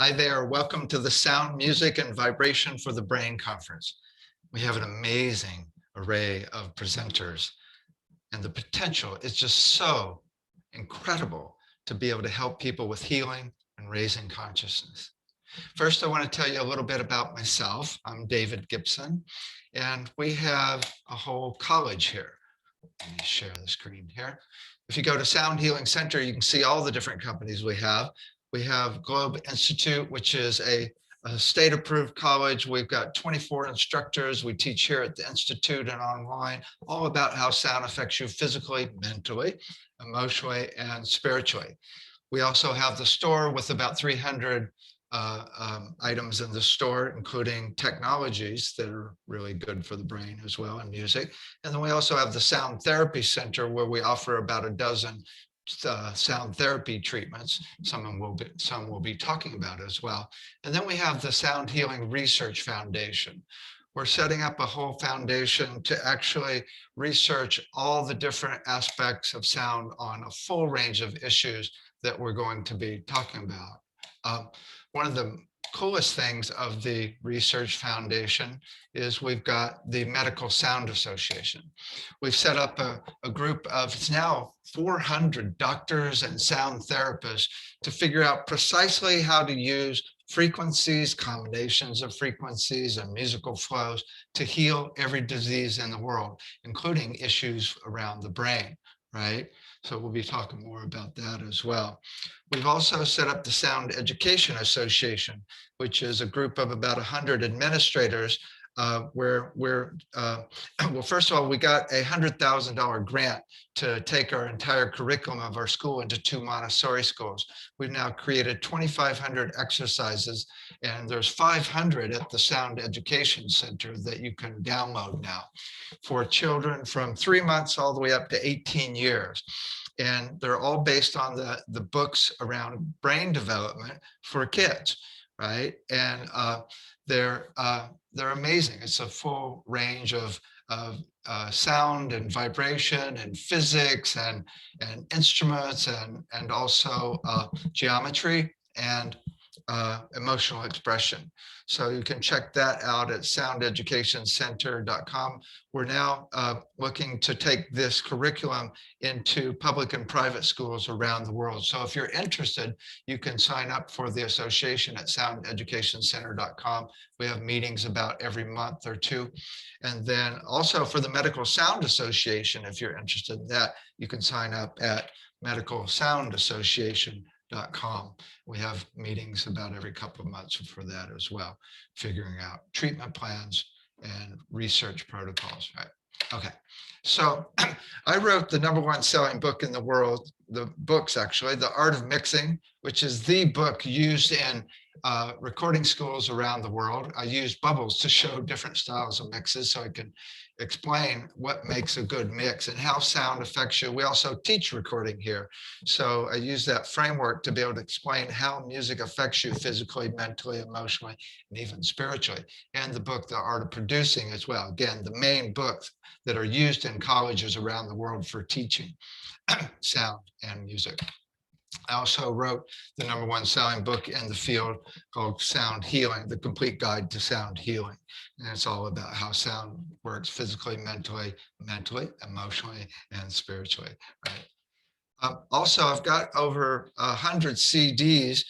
Hi there, welcome to the Sound, Music, and Vibration for the Brain Conference. We have an amazing array of presenters, and the potential is just so incredible to be able to help people with healing and raising consciousness. First, I want to tell you a little bit about myself. I'm David Gibson, and we have a whole college here. Let me share the screen here. If you go to Sound Healing Center, you can see all the different companies we have. We have Globe Institute, which is a state-approved college. We've got 24 instructors. We teach here at the Institute and online, all about how sound affects you physically, mentally, emotionally, and spiritually. We also have the store with about 300 items in the store, including technologies that are really good for the brain as well, and music. And then we also have the Sound Therapy Center, where we offer about a dozen sound therapy treatments. Some will be talking about as well. And then we have the Sound Healing Research Foundation. We're setting up a whole foundation to actually research all the different aspects of sound on a full range of issues that we're going to be talking about. One of the coolest things of the Research Foundation is we've got the Medical Sound Association. We've set up a group of, it's now 400 doctors and sound therapists to figure out precisely how to use frequencies, combinations of frequencies and musical flows to heal every disease in the world, including issues around the brain, right? So we'll be talking more about that as well. We've also set up the Sound Education Association, which is a group of about 100 administrators where we're, well, first of all, we got a $100,000 grant to take our entire curriculum of our school into 2 Montessori schools. We've now created 2,500 exercises, and there's 500 at the Sound Education Center that you can download now for children from 3 months all the way up to 18 years. And they're all based on the books around brain development for kids, right? And they're amazing. It's a full range of sound and vibration and physics and instruments and also geometry and emotional expression. So you can check that out at soundeducationcenter.com. We're now looking to take this curriculum into public and private schools around the world. So if you're interested, you can sign up for the association at soundeducationcenter.com. We have meetings about every month or two. And then also for the Medical Sound Association, if you're interested in that, you can sign up at medicalsoundassociation.com. We have meetings about every couple of months for that as well, figuring out treatment plans and research protocols, right? Okay, so I wrote the #1 selling book in the world, the books actually, The Art of Mixing, which is the book used in recording schools around the world. I use bubbles to show different styles of mixes so I can explain what makes a good mix and how sound affects you. We also teach recording here. So I use that framework to be able to explain how music affects you physically, mentally, emotionally, and even spiritually. And the book, The Art of Producing as well. Again, the main books that are used in colleges around the world for teaching sound and music. I also wrote the #1 selling book in the field called Sound Healing, The Complete Guide to Sound Healing. And it's all about how sound works physically, mentally, emotionally, and spiritually, right? Also, I've got over 100 CDs,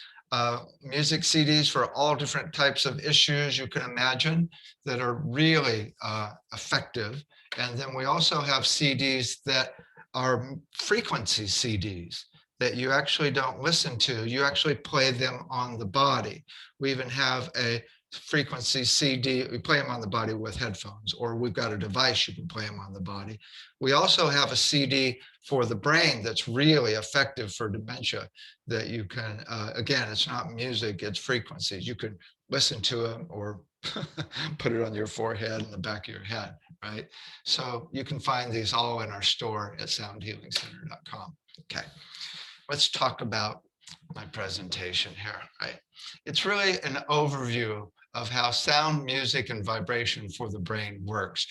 music CDs for all different types of issues you can imagine that are really effective. And then we also have CDs that are frequency CDs that you actually don't listen to. You actually play them on the body. We even have a frequency CD. We play them on the body with headphones, or we've got a device you can play them on the body. We also have a CD for the brain that's really effective for dementia that you can, again, it's not music, it's frequencies. You can listen to them or put it on your forehead and the back of your head, right? So you can find these all in our store at soundhealingcenter.com. Okay, let's talk about my presentation here, right? It's really an overview of how sound, music, and vibration for the brain works.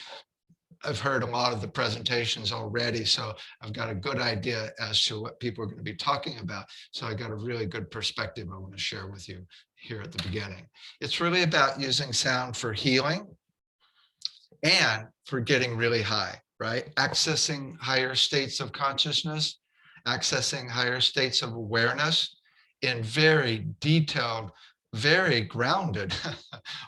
I've heard a lot of the presentations already, so I've got a good idea as to what people are going to be talking about. So I got a really good perspective I want to share with you here at the beginning. It's really about using sound for healing and for getting really high, right? Accessing higher states of consciousness, accessing higher states of awareness in very detailed, very grounded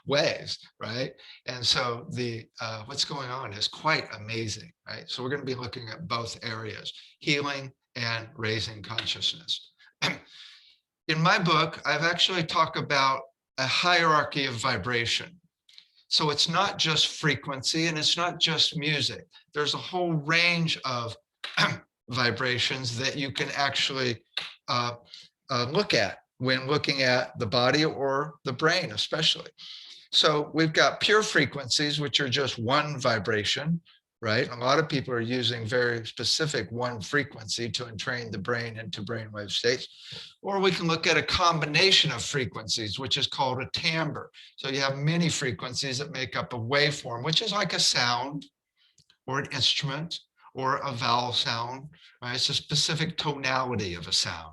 ways, right? And so the what's going on is quite amazing, right? So we're going to be looking at both areas, healing and raising consciousness. In my book, I've actually talked about a hierarchy of vibration. So it's not just frequency and it's not just music. There's a whole range of vibrations that you can actually look at when looking at the body or the brain, especially. So we've got pure frequencies, which are just one vibration, right? A lot of people are using very specific one frequency to entrain the brain into brainwave states. Or we can look at a combination of frequencies, which is called a timbre. So you have many frequencies that make up a waveform, which is like a sound or an instrument or a vowel sound, right? It's a specific tonality of a sound.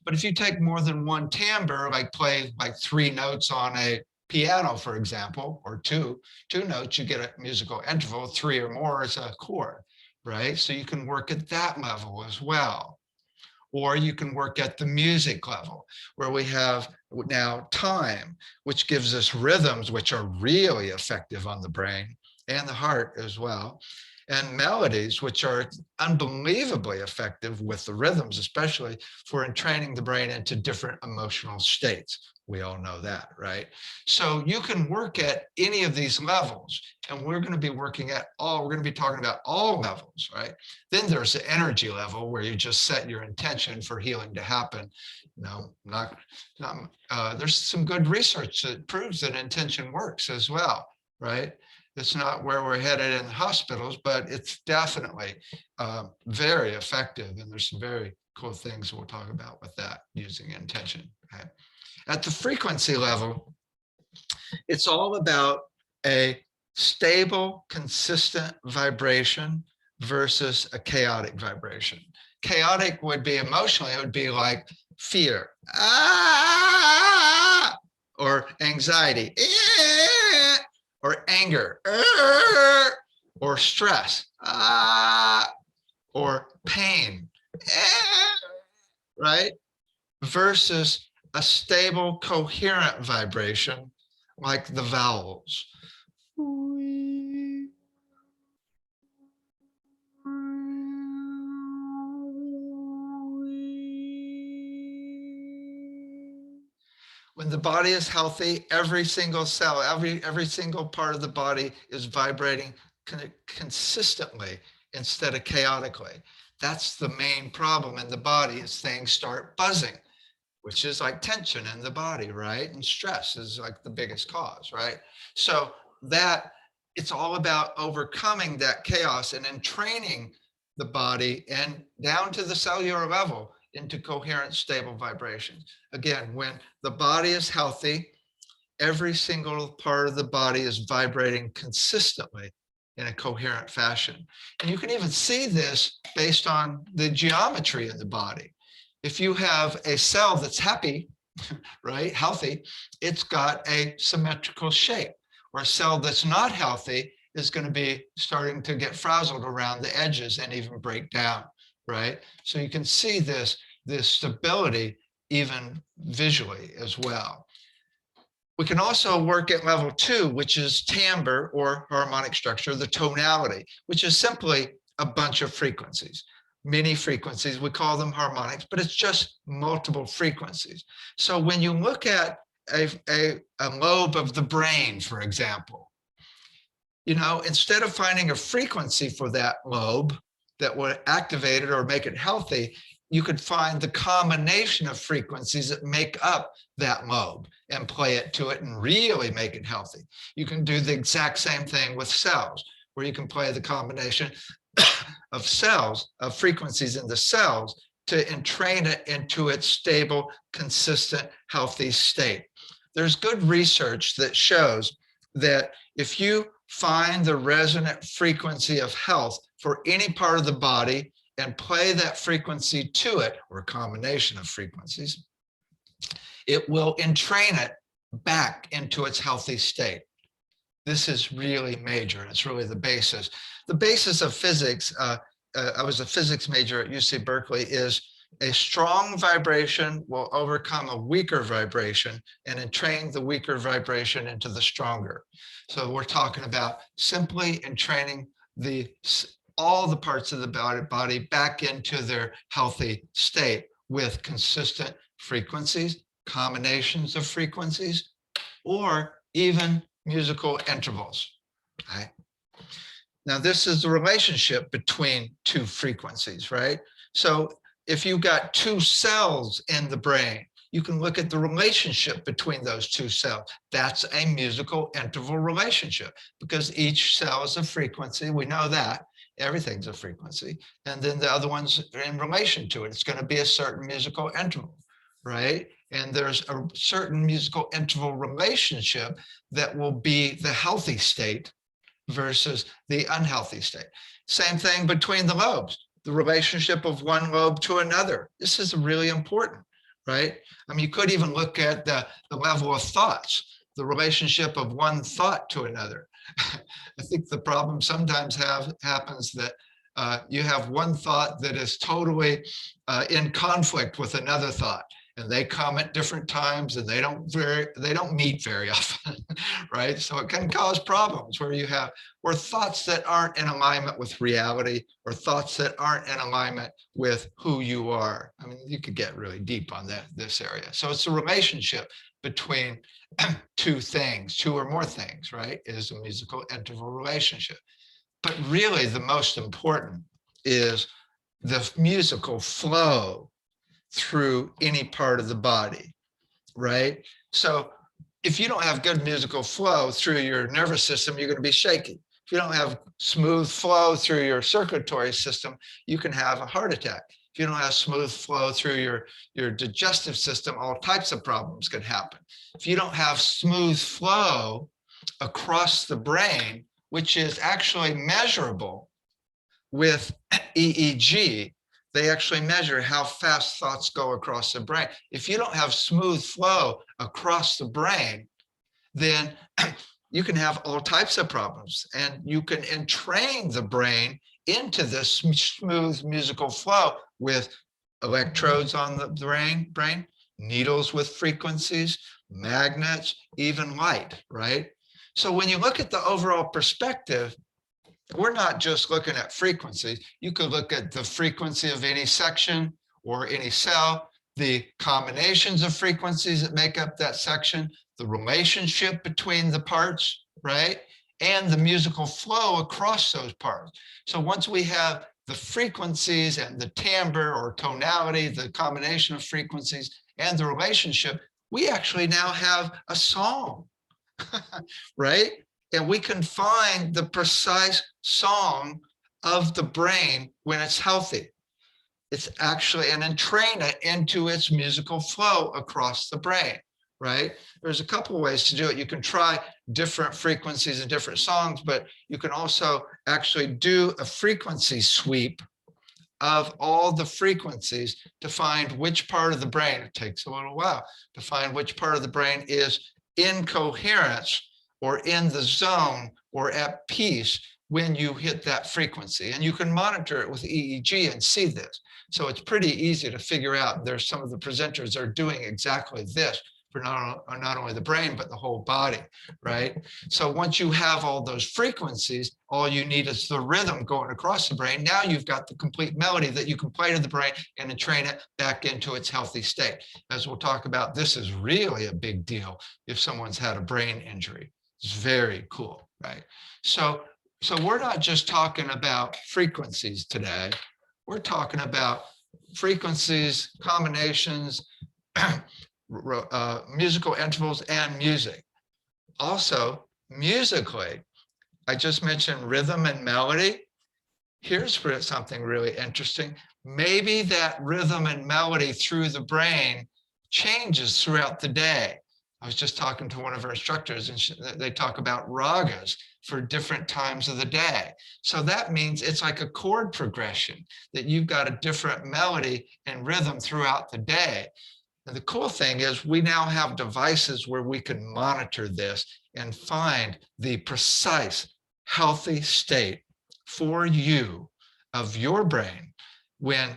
But if you take more than one timbre, like play like 3 notes on a piano, for example, or two notes, you get a musical interval. 3 or more is a chord, right? So you can work at that level as well. Or you can work at the music level, where we have now time, which gives us rhythms, which are really effective on the brain and the heart as well. And melodies, which are unbelievably effective with the rhythms, especially for entraining the brain into different emotional states. We all know that, right? So you can work at any of these levels, and we're going to be working at all, we're going to be talking about all levels, right? Then there's the energy level where you just set your intention for healing to happen. You know, there's some good research that proves that intention works as well, right? It's not where we're headed in the hospitals, but it's definitely very effective. And there's some very cool things we'll talk about with that using intention. Okay? At the frequency level, it's all about a stable, consistent vibration versus a chaotic vibration. Chaotic would be emotionally, it would be like fear, or anxiety, or anger, or stress, or pain, right? Versus a stable, coherent vibration like the vowels. When the body is healthy, every single cell, every single part of the body is vibrating consistently instead of chaotically. That's the main problem in the body, is things start buzzing, which is like tension in the body, right? And stress is like the biggest cause, right? So that it's all about overcoming that chaos and entraining the body and down to the cellular level into coherent, stable vibrations. Again, when the body is healthy, every single part of the body is vibrating consistently in a coherent fashion. And you can even see this based on the geometry of the body. If you have a cell that's happy, right, healthy, it's got a symmetrical shape. Or a cell that's not healthy is going to be starting to get frazzled around the edges and even break down, right? So you can see this stability even visually as well. We can also work at level 2, which is timbre or harmonic structure, the tonality, which is simply a bunch of frequencies. Many frequencies, we call them harmonics, but it's just multiple frequencies. So when you look at a lobe of the brain, for example, you know, instead of finding a frequency for that lobe that would activate it or make it healthy, you could find the combination of frequencies that make up that lobe and play it to it and really make it healthy. You can do the exact same thing with cells, where you can play the combination of cells, of frequencies in the cells, to entrain it into its stable, consistent, healthy state. There's good research that shows that if you find the resonant frequency of health for any part of the body and play that frequency to it, or a combination of frequencies, it will entrain it back into its healthy state. This is really major. It's really the basis. The basis of physics, I was a physics major at UC Berkeley, is a strong vibration will overcome a weaker vibration and entrain the weaker vibration into the stronger. So we're talking about simply entraining all the parts of the body back into their healthy state with consistent frequencies, combinations of frequencies, or even musical intervals. Right? Now, this is the relationship between two frequencies, right? So if you've got two cells in the brain, you can look at the relationship between those two cells. That's a musical interval relationship because each cell is a frequency. We know that. Everything's a frequency. And then the other one's in relation to it. It's going to be a certain musical interval, right? And there's a certain musical interval relationship that will be the healthy state versus the unhealthy state. Same thing between the lobes, the relationship of one lobe to another. This is really important, right? I mean, you could even look at the level of thoughts, the relationship of one thought to another. I think the problem sometimes happens that you have one thought that is totally in conflict with another thought, and they come at different times, and they don't meet very often, right? So it can cause problems where thoughts that aren't in alignment with reality, or thoughts that aren't in alignment with who you are. I mean, you could get really deep on this area. So it's a relationship between two things, two or more things, right? It is a musical interval relationship. But really, the most important is the musical flow through any part of the body, right? So if you don't have good musical flow through your nervous system, you're going to be shaky. If you don't have smooth flow through your circulatory system, you can have a heart attack. If you don't have smooth flow through your digestive system, all types of problems can happen. If you don't have smooth flow across the brain, which is actually measurable with EEG, they actually measure how fast thoughts go across the brain. If you don't have smooth flow across the brain, then you can have all types of problems, and you can entrain the brain into this smooth musical flow with electrodes on the brain, needles with frequencies, magnets, even light, right? So when you look at the overall perspective, we're not just looking at frequencies. You could look at the frequency of any section or any cell, the combinations of frequencies that make up that section, the relationship between the parts, right? And the musical flow across those parts. So once we have the frequencies and the timbre or tonality, the combination of frequencies and the relationship, we actually now have a song, right? And we can find the precise song of the brain when it's healthy. It's actually, and then train it into its musical flow across the brain, right? There's a couple of ways to do it. You can try different frequencies and different songs, but you can also actually do a frequency sweep of all the frequencies to find which part of the brain, it takes a little while, to find which part of the brain is in coherence or in the zone or at peace when you hit that frequency. And you can monitor it with EEG and see this. So it's pretty easy to figure out. There's some of the presenters are doing exactly this for not only the brain, but the whole body, right? So once you have all those frequencies, all you need is the rhythm going across the brain. Now you've got the complete melody that you can play to the brain and then train it back into its healthy state. As we'll talk about, this is really a big deal if someone's had a brain injury. It's very cool, right? So we're not just talking about frequencies today. We're talking about frequencies, combinations, musical intervals, and music. Also, musically, I just mentioned rhythm and melody. Here's something really interesting. Maybe that rhythm and melody through the brain changes throughout the day. I was just talking to one of our instructors, and they talk about ragas for different times of the day. So that means it's like a chord progression, that you've got a different melody and rhythm throughout the day. And the cool thing is we now have devices where we can monitor this and find the precise healthy state for you of your brain when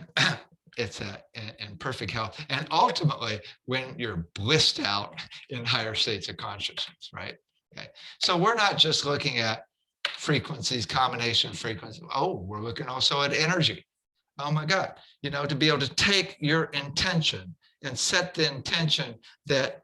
it's in perfect health, and ultimately when you're blissed out in higher states of consciousness, right? Okay. So we're not just looking at frequencies, combination of frequencies. Oh, we're looking also at energy. Oh my God, you know, to be able to take your intention and set the intention that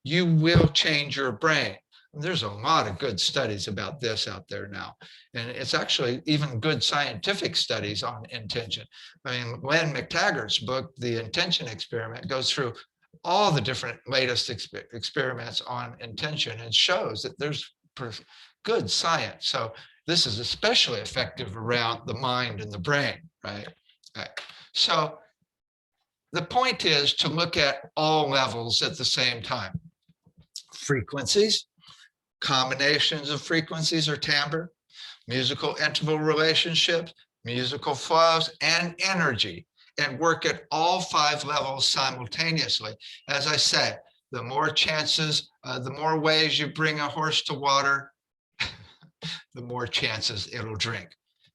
you will change your brain. There's a lot of good studies about this out there now. And it's actually even good scientific studies on intention. I mean, Len McTaggart's book, The Intention Experiment, goes through all the different latest experiments on intention and shows that there's good science. So this is especially effective around the mind and the brain, right? Right. So the point is to look at all levels at the same time. Frequencies, combinations of frequencies or timbre, musical interval relationships, musical flows, and energy, and work at all 5 levels simultaneously. As I say, the more chances, the more ways you bring a horse to water, the more chances it'll drink.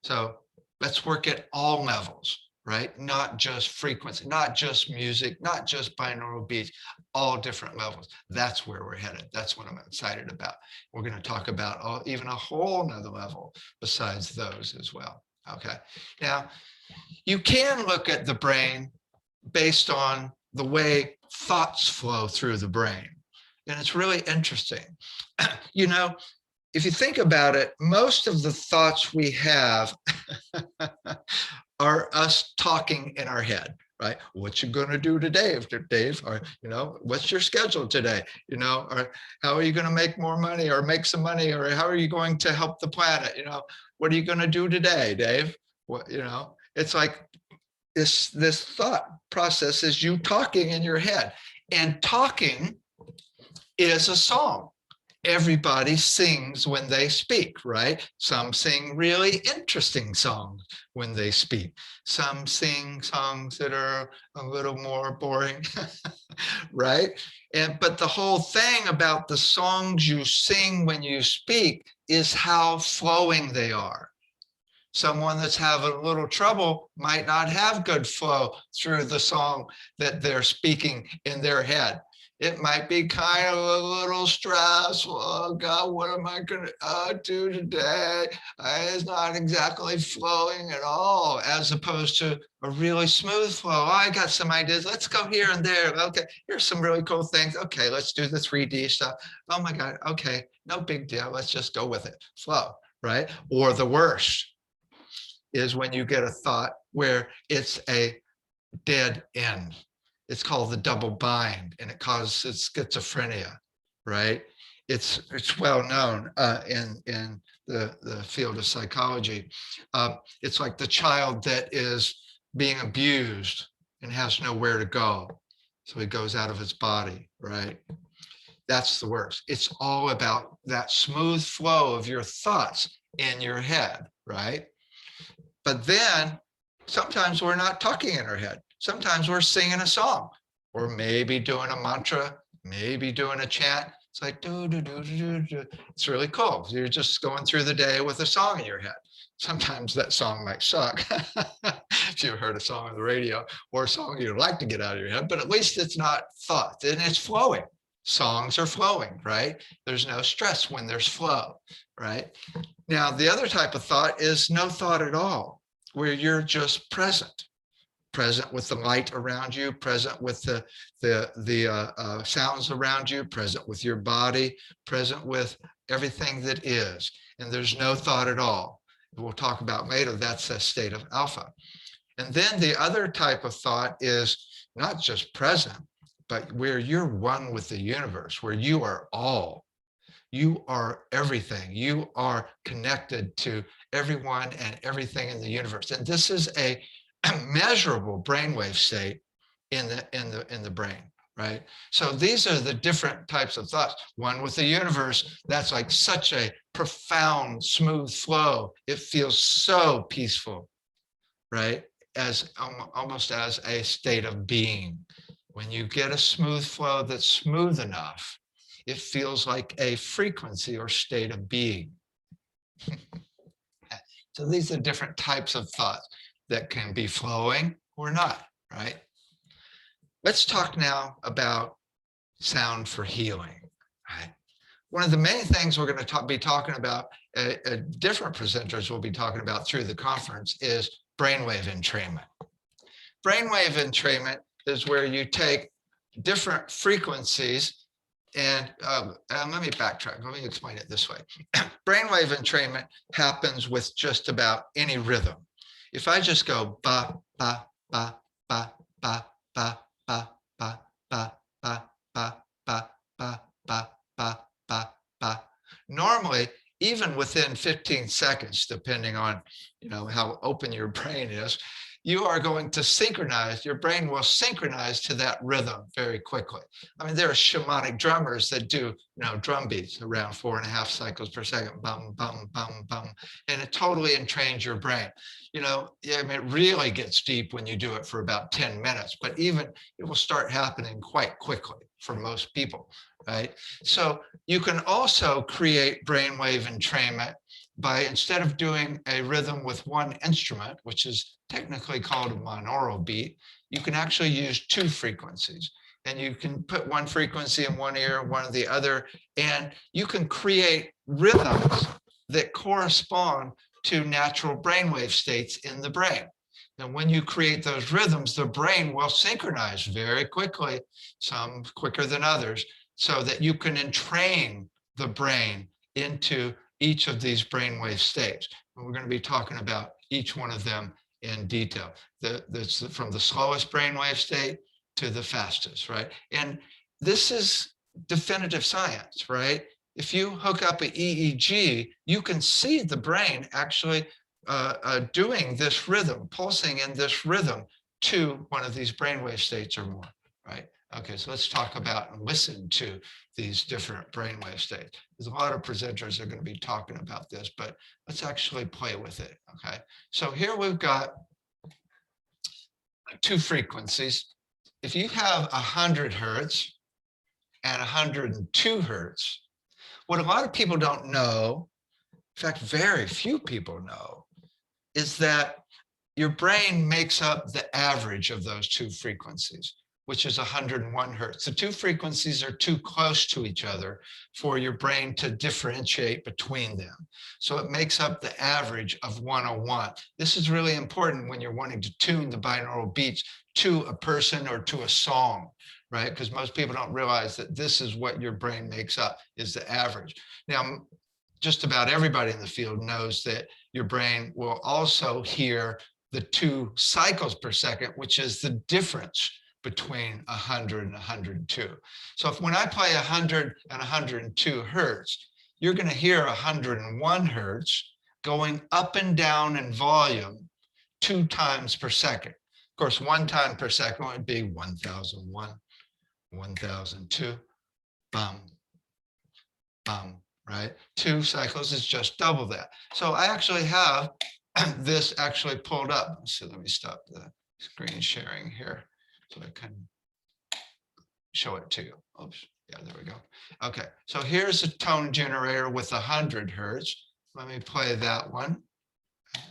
So let's work at all levels, right? Not just frequency, not just music, not just binaural beats, all different levels. That's where we're headed. That's what I'm excited about. We're going to talk about even a whole nother level besides those as well. Okay. Now, you can look at the brain based on the way thoughts flow through the brain. And it's really interesting. You know, if you think about it, most of the thoughts we have are us talking in our head, right? What you going to do today, Dave? Or, you know, what's your schedule today? You know, or how are you going to make more money or make some money? Or how are you going to help the planet? You know, what are you going to do today, Dave? What, you know, it's like this thought process is you talking in your head, and talking is a song. Everybody sings when they speak, right? Some sing really interesting songs when they speak. Some sing songs that are a little more boring, right? But the whole thing about the songs you sing when you speak is how flowing they are. Someone that's having a little trouble might not have good flow through the song that they're speaking in their head. It might be kind of a little stressful. Oh God, what am I going to do today? It's not exactly flowing at all, as opposed to a really smooth flow. Oh, I got some ideas. Let's go here and there. Okay, here's some really cool things. Okay, let's do the 3D stuff. Oh my God, okay, no big deal. Let's just go with it. Flow, right? Or the worst is when you get a thought where it's a dead end. It's called the double bind, and it causes schizophrenia, right? It's well known in the field of psychology. It's like the child that is being abused and has nowhere to go. So he goes out of his body, right? That's the worst. It's all about that smooth flow of your thoughts in your head, right? But then sometimes we're not talking in our head. Sometimes we're singing a song, or maybe doing a mantra, maybe doing a chant. It's like, do, do, do, do, do. It's really cool. You're just going through the day with a song in your head. Sometimes that song might suck if you heard a song on the radio, or a song you'd like to get out of your head, but at least it's not thought and it's flowing. Songs are flowing, right? There's no stress when there's flow, right? Now, the other type of thought is no thought at all, where you're just present with the light around you, present with the sounds around you, present with your body, present with everything that is. And there's no thought at all. We'll talk about later, that's a state of alpha. And then the other type of thought is not just present, but where you're one with the universe, where you are all. You are everything. You are connected to everyone and everything in the universe. And this is a measurable brainwave state in the brain, right? So these are the different types of thoughts. One with the universe, that's like such a profound, smooth flow. It feels so peaceful, right? As almost as a state of being. When you get a smooth flow that's smooth enough, it feels like a frequency or state of being. So these are different types of thoughts that can be flowing or not, right? Let's talk now about sound for healing, right? One of the main things we're going to be talking about, different presenters will be talking about through the conference, is brainwave entrainment. Brainwave entrainment is where you take different frequencies and let me backtrack. Let me explain it this way. Brainwave entrainment happens with just about any rhythm. If I just go ba, ba, ba, ba, ba, ba, ba, ba, ba, ba, ba, ba, ba, ba, ba, ba, ba. Normally, even within 15 seconds, depending on how open your brain is, you are going to synchronize, your brain will synchronize to that rhythm very quickly. I mean, there are shamanic drummers that do, drum beats around 4.5 cycles per second, bum, bum, bum, bum, and it totally entrains your brain. I mean, it really gets deep when you do it for about 10 minutes, but even it will start happening quite quickly for most people, right? So you can also create brainwave entrainment by, instead of doing a rhythm with one instrument, which is technically called a binaural beat, you can actually use 2 frequencies. And you can put one frequency in one ear, one in the other, and you can create rhythms that correspond to natural brainwave states in the brain. And when you create those rhythms, the brain will synchronize very quickly, some quicker than others, so that you can entrain the brain into each of these brainwave states. And we're going to be talking about each one of them in detail. That's from the slowest brainwave state to the fastest, right? And this is definitive science, right? If you hook up an EEG, you can see the brain actually doing this rhythm, pulsing in this rhythm to one of these brainwave states or more, right? Okay, so let's talk about and listen to these different brainwave states. There's a lot of presenters that are going to be talking about this, but let's actually play with it, okay? So here we've got 2 frequencies. If you have 100 hertz and 102 hertz, what a lot of people don't know, in fact, very few people know, is that your brain makes up the average of those 2 frequencies, which is 101 hertz. The 2 frequencies are too close to each other for your brain to differentiate between them. So it makes up the average of 101. This is really important when you're wanting to tune the binaural beats to a person or to a song, right? Because most people don't realize that this is what your brain makes up, is the average. Now, just about everybody in the field knows that your brain will also hear the 2 cycles per second, which is the difference between 100 and 102. So when I play 100 and 102 hertz, you're going to hear 101 hertz going up and down in volume 2 times per second. Of course, 1 time per second would be 1001, 1002, bum, bum, right? 2 cycles is just double that. So I actually have this actually pulled up. So let me stop the screen sharing here so I can show it to you. Oops, yeah, there we go. Okay, so here's a tone generator with 100 hertz. Let me play that one.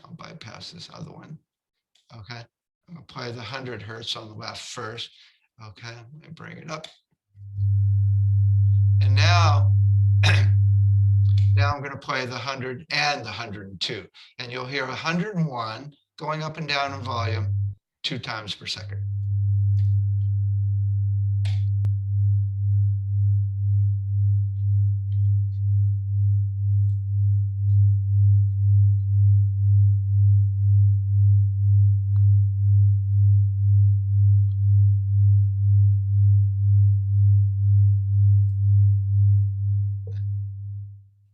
I'll bypass this other one. Okay, I'm gonna play the 100 hertz on the left first. Okay, let me bring it up. And now, now I'm going to play the 100 and the 102. And you'll hear 101 going up and down in volume 2 times per second.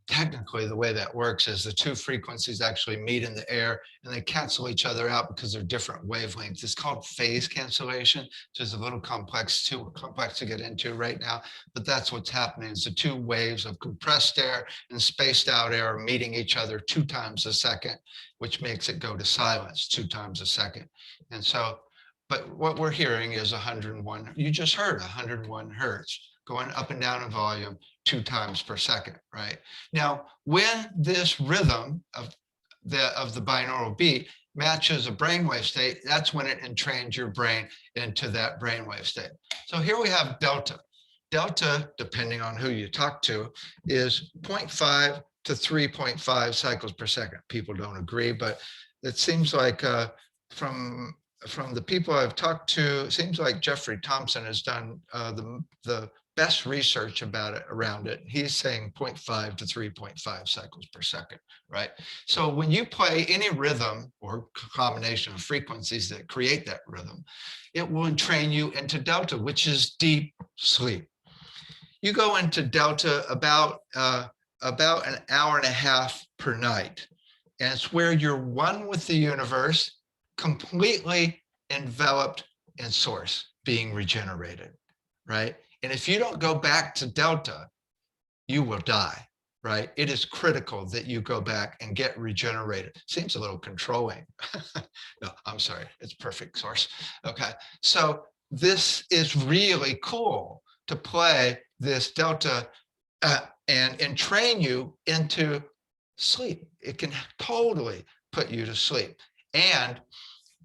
Technically, the way that works is the 2 frequencies actually meet in the air and they cancel each other out because they're different wavelengths. It's called phase cancellation, which is a little complex, too complex to get into right now, but that's what's happening is the 2 waves of compressed air and spaced out air are meeting each other 2 times a second, which makes it go to silence 2 times a second. And so but what we're hearing is 101. You just heard 101 hertz going up and down in volume 2 times per second, right? Now, when this rhythm of the binaural beat matches a brainwave state, that's when it entrains your brain into that brainwave state. So here we have delta. Delta, depending on who you talk to, is 0.5 to 3.5 cycles per second. People don't agree, but it seems like from the people I've talked to, it seems like Jeffrey Thompson has done the best research about it around it. He's saying 0.5 to 3.5 cycles per second, right? So when you play any rhythm or combination of frequencies that create that rhythm, it will entrain you into delta, which is deep sleep. You go into delta about an hour and a half per night. And it's where you're one with the universe, completely enveloped in source, being regenerated, right? And if you don't go back to delta, you will die, right? It is critical that you go back and get regenerated. Seems a little controlling. No, I'm sorry, it's perfect source. Okay, so this is really cool to play this delta and entrain you into sleep. It can totally put you to sleep. And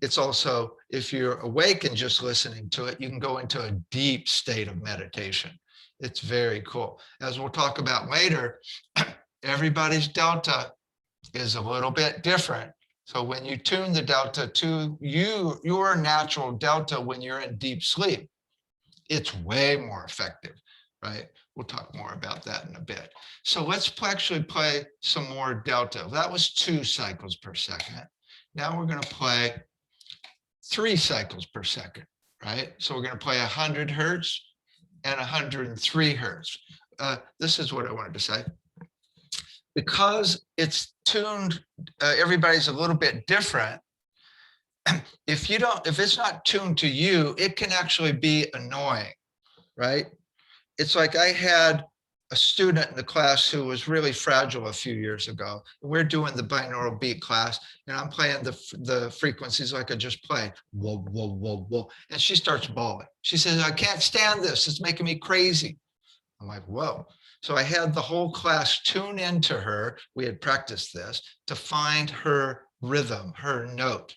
it's also, if you're awake and just listening to it, you can go into a deep state of meditation. It's very cool. As we'll talk about later, everybody's delta is a little bit different. So when you tune the delta to your natural delta when you're in deep sleep, it's way more effective, right? We'll talk more about that in a bit. So let's actually play some more delta. That was 2 cycles per second. Now we're going to play 3 cycles per second, right? So we're going to play 100 hertz and 103 hertz. This is what I wanted to say. Because it's tuned, everybody's a little bit different. If it's not tuned to you, it can actually be annoying, right? It's like I had a student in the class who was really fragile a few years ago. We're doing the binaural beat class, and I'm playing the frequencies like I just played. Whoa, whoa, whoa, whoa. And she starts bawling. She says, I can't stand this. It's making me crazy. I'm like, whoa. So I had the whole class tune into her. We had practiced this to find her rhythm, her note.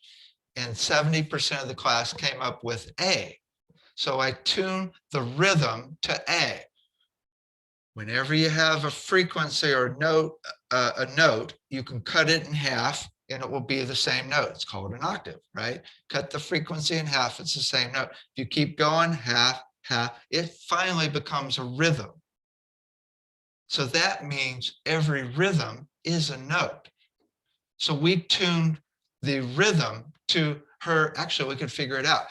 And 70% of the class came up with A. So I tune the rhythm to A. Whenever you have a frequency or a note, you can cut it in half and it will be the same note. It's called an octave, right? Cut the frequency in half, it's the same note. If you keep going, half, half, it finally becomes a rhythm. So that means every rhythm is a note. So we tuned the rhythm to her. Actually, we could figure it out.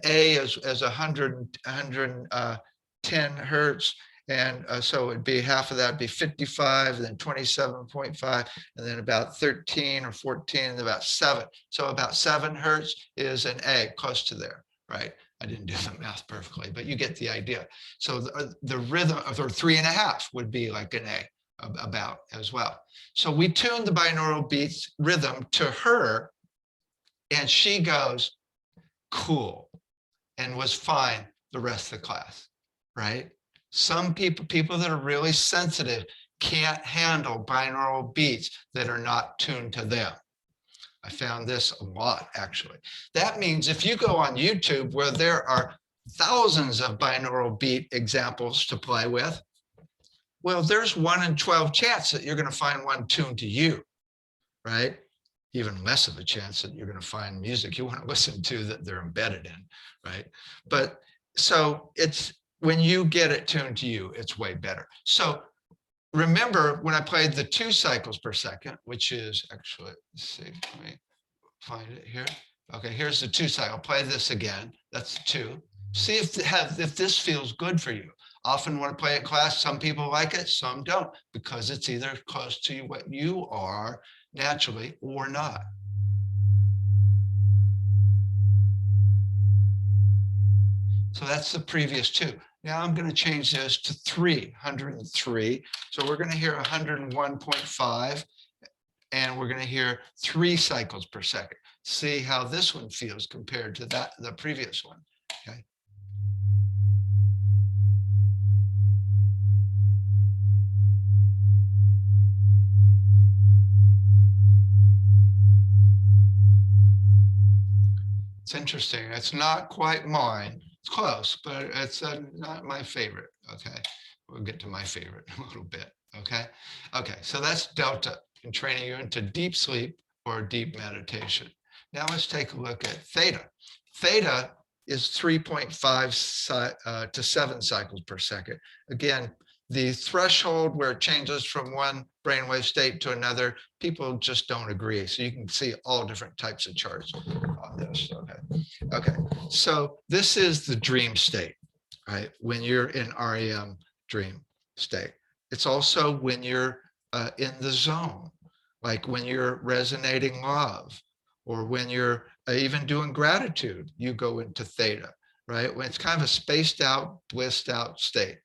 A is 110 hertz. And so it'd be half of that would be 55, then 27.5, and then about 13 or 14, and about 7. So about 7 hertz is an A, close to there, right? I didn't do the math perfectly, but you get the idea. So the rhythm, or 3.5 would be like an A about as well. So we tuned the binaural beats rhythm to her, and she goes, cool, and was fine the rest of the class, right? Some people that are really sensitive can't handle binaural beats that are not tuned to them. I found this a lot, actually. That means if you go on YouTube where there are thousands of binaural beat examples to play with, well, there's 1 in 12 chance that you're going to find one tuned to you, right? Even less of a chance that you're going to find music you want to listen to that they're embedded in, right? But so it's, when you get it tuned to you, it's way better. So remember when I played the 2 cycles per second, which is actually, let's see, let me find it here. Okay, here's the 2 cycle. Play this again. That's 2. See if this feels good for you. Often when I play it in class, some people like it, some don't, because it's either close to what you are naturally or not. So that's the previous 2. Now I'm going to change this to 103. So we're going to hear 101.5, and we're going to hear 3 cycles per second. See how this one feels compared to the previous one. Okay. It's interesting. It's not quite mine. It's close, but it's not my favorite. Okay. We'll get to my favorite in a little bit. Okay. Okay. So that's delta in training you into deep sleep or deep meditation. Now let's take a look at theta. Theta is 3.5 to 7 cycles per second. Again, the threshold where it changes from one brainwave state to another, people just don't agree. So you can see all different types of charts on this. Okay. Okay. So this is the dream state, right? When you're in REM dream state. It's also when you're in the zone, like when you're resonating love, or when you're even doing gratitude, you go into theta, right? When it's kind of a spaced out, blissed out state.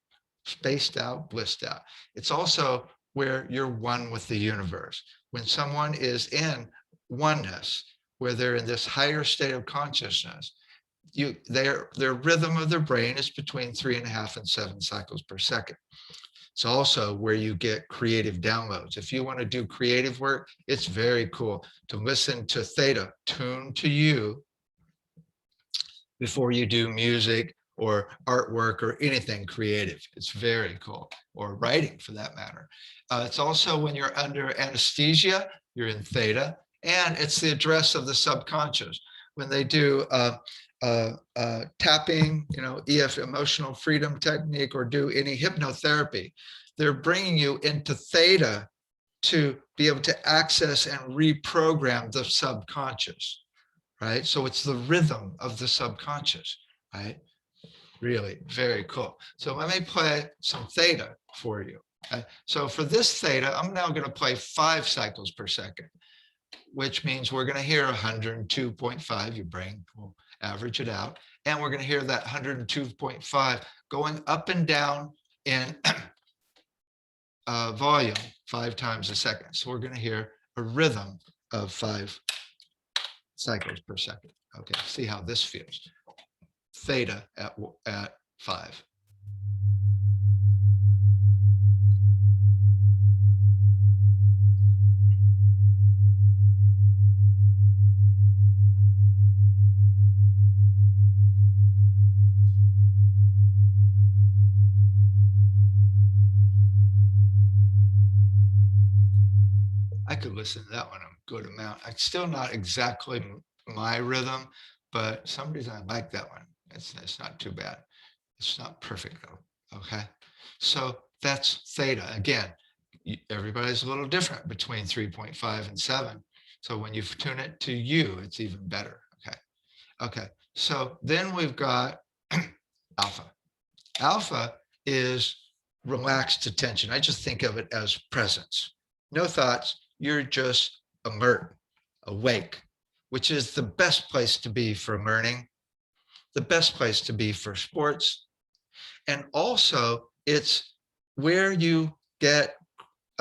Spaced out, blissed out. It's also where you're one with the universe. When someone is in oneness, where they're in this higher state of consciousness, their rhythm of their brain is between 3.5 and 7 cycles per second. It's also where you get creative downloads. If you want to do creative work, it's very cool to listen to theta tuned to you before you do music or artwork or anything creative. It's very cool, or writing for that matter. It's also when you're under anesthesia, you're in theta, and it's the address of the subconscious. When they do tapping, emotional freedom technique, or do any hypnotherapy, they're bringing you into theta to be able to access and reprogram the subconscious, right? So it's the rhythm of the subconscious, right? Really very cool. So let me play some theta for you. So for this theta, I'm now going to play 5 cycles per second, which means we're going to hear 102.5. Your brain will average it out. And we're going to hear that 102.5 going up and down in volume 5 times a second. So we're going to hear a rhythm of 5 cycles per second. Okay, see how this feels. Theta at 5. I could listen to that one a good amount. It's still not exactly my rhythm, but some reason I like that one. It's not too bad. It's not perfect though. Okay. So that's theta. Again, everybody's a little different between 3.5 and 7. So when you tune it to you, it's even better. Okay. Okay. So then we've got alpha. Alpha is relaxed attention. I just think of it as presence. No thoughts. You're just alert, awake, which is the best place to be for learning, the best place to be for sports. And also it's where you get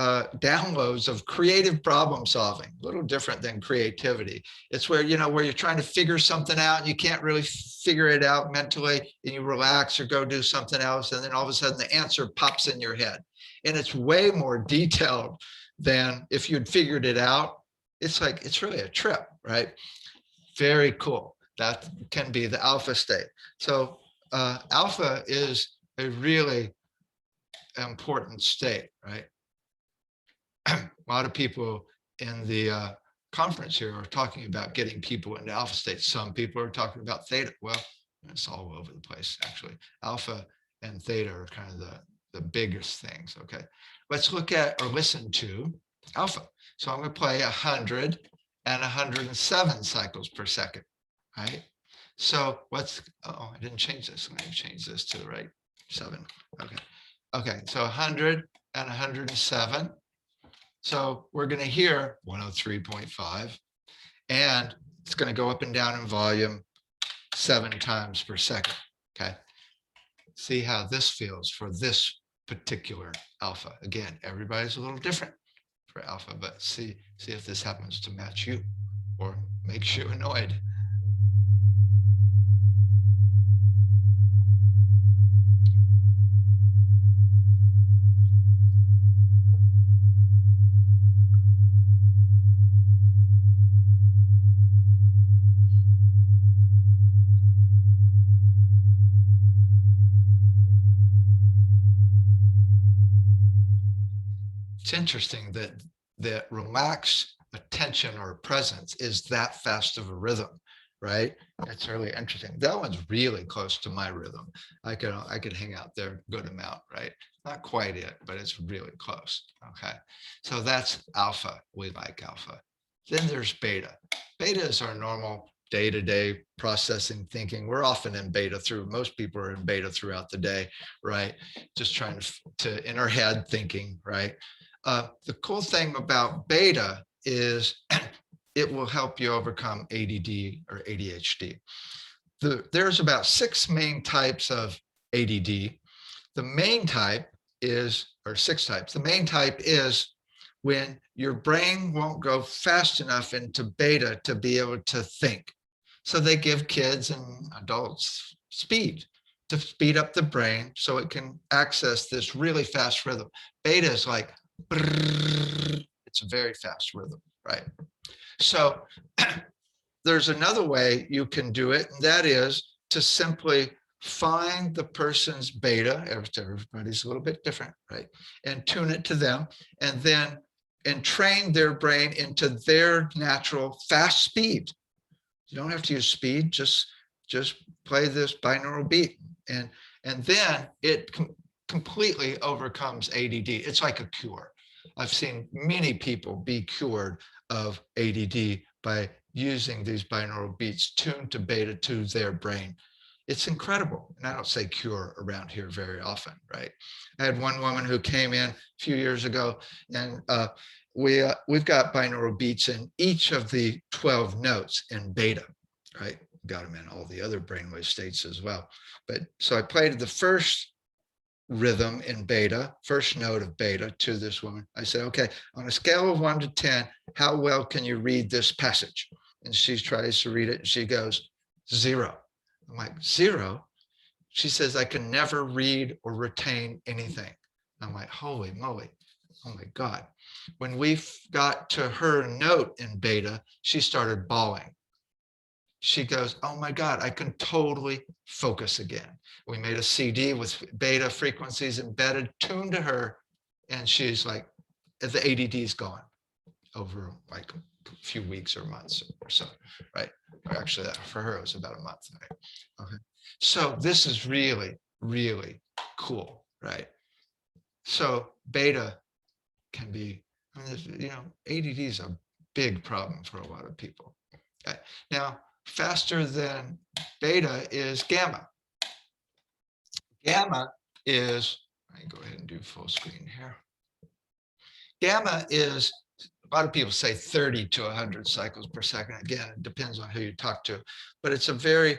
downloads of creative problem solving, a little different than creativity. It's where, where you're trying to figure something out and you can't really figure it out mentally, and you relax or go do something else. And then all of a sudden the answer pops in your head. And it's way more detailed than if you'd figured it out. It's like, it's really a trip, right? Very cool. That can be the alpha state. So alpha is a really important state, right? A lot of people in the conference here are talking about getting people into alpha states. Some people are talking about theta. Well, it's all over the place, actually. Alpha and theta are kind of the biggest things, okay? Let's look at or listen to alpha. So I'm going to play 100 and 107 cycles per second, right? So I didn't change this. Let me change this to the right 7. Okay. Okay, so 100 and 107. So we're going to hear 103.5, and it's going to go up and down in volume 7 times per second. Okay. See how this feels for this particular alpha. Again, everybody's a little different for alpha, but see if this happens to match you or makes you annoyed. It's interesting that relaxed attention or presence is that fast of a rhythm, right? It's really interesting. That one's really close to my rhythm. I could hang out there a good amount, right? Not quite it, but it's really close. Okay, so that's alpha. We like alpha. Then there's beta. Beta is our normal day-to-day processing thinking. We're often in beta most people are in beta throughout the day, right? Just trying to in our head thinking, right? The cool thing about beta is it will help you overcome ADD or ADHD. There's about 6 main types of ADD. The main type is, or 6 types, the main type is when your brain won't go fast enough into beta to be able to think. So they give kids and adults speed to speed up the brain so it can access this really fast rhythm. Beta is like, it's a very fast rhythm, right? So there's another way you can do it, and that is to simply find the person's beta. Everybody's a little bit different, right? And tune it to them, and then train their brain into their natural fast speed. You don't have to use speed, just play this binaural beat, and then it completely overcomes ADD. It's like a cure. I've seen many people be cured of ADD by using these binaural beats tuned to beta to their brain. It's incredible. And I don't say cure around here very often, right? I had one woman who came in a few years ago, and we've got binaural beats in each of the 12 notes in beta, right? Got them in all the other brainwave states as well. But so I played the first rhythm in beta, first note of beta to this woman. I said, okay, on a scale of 1 to 10, how well can you read this passage? And she tries to read it, and she goes, 0. I'm like, 0? She says, I can never read or retain anything. I'm like, holy moly, oh my God. When we got to her note in beta, she started bawling. She goes, oh my God, I can totally focus again. We made a CD with beta frequencies embedded, tuned to her, and she's like, the ADD is gone over like a few weeks or months or so, right? Or actually, that for her, it was about a month, right? Okay. So this is really, really cool, right? So beta can be, I mean, ADD is a big problem for a lot of people. Okay. Now, faster than beta is gamma. Gamma is, let me go ahead and do full screen here. Gamma is, a lot of people say 30 to 100 cycles per second. Again, it depends on who you talk to, but it's a very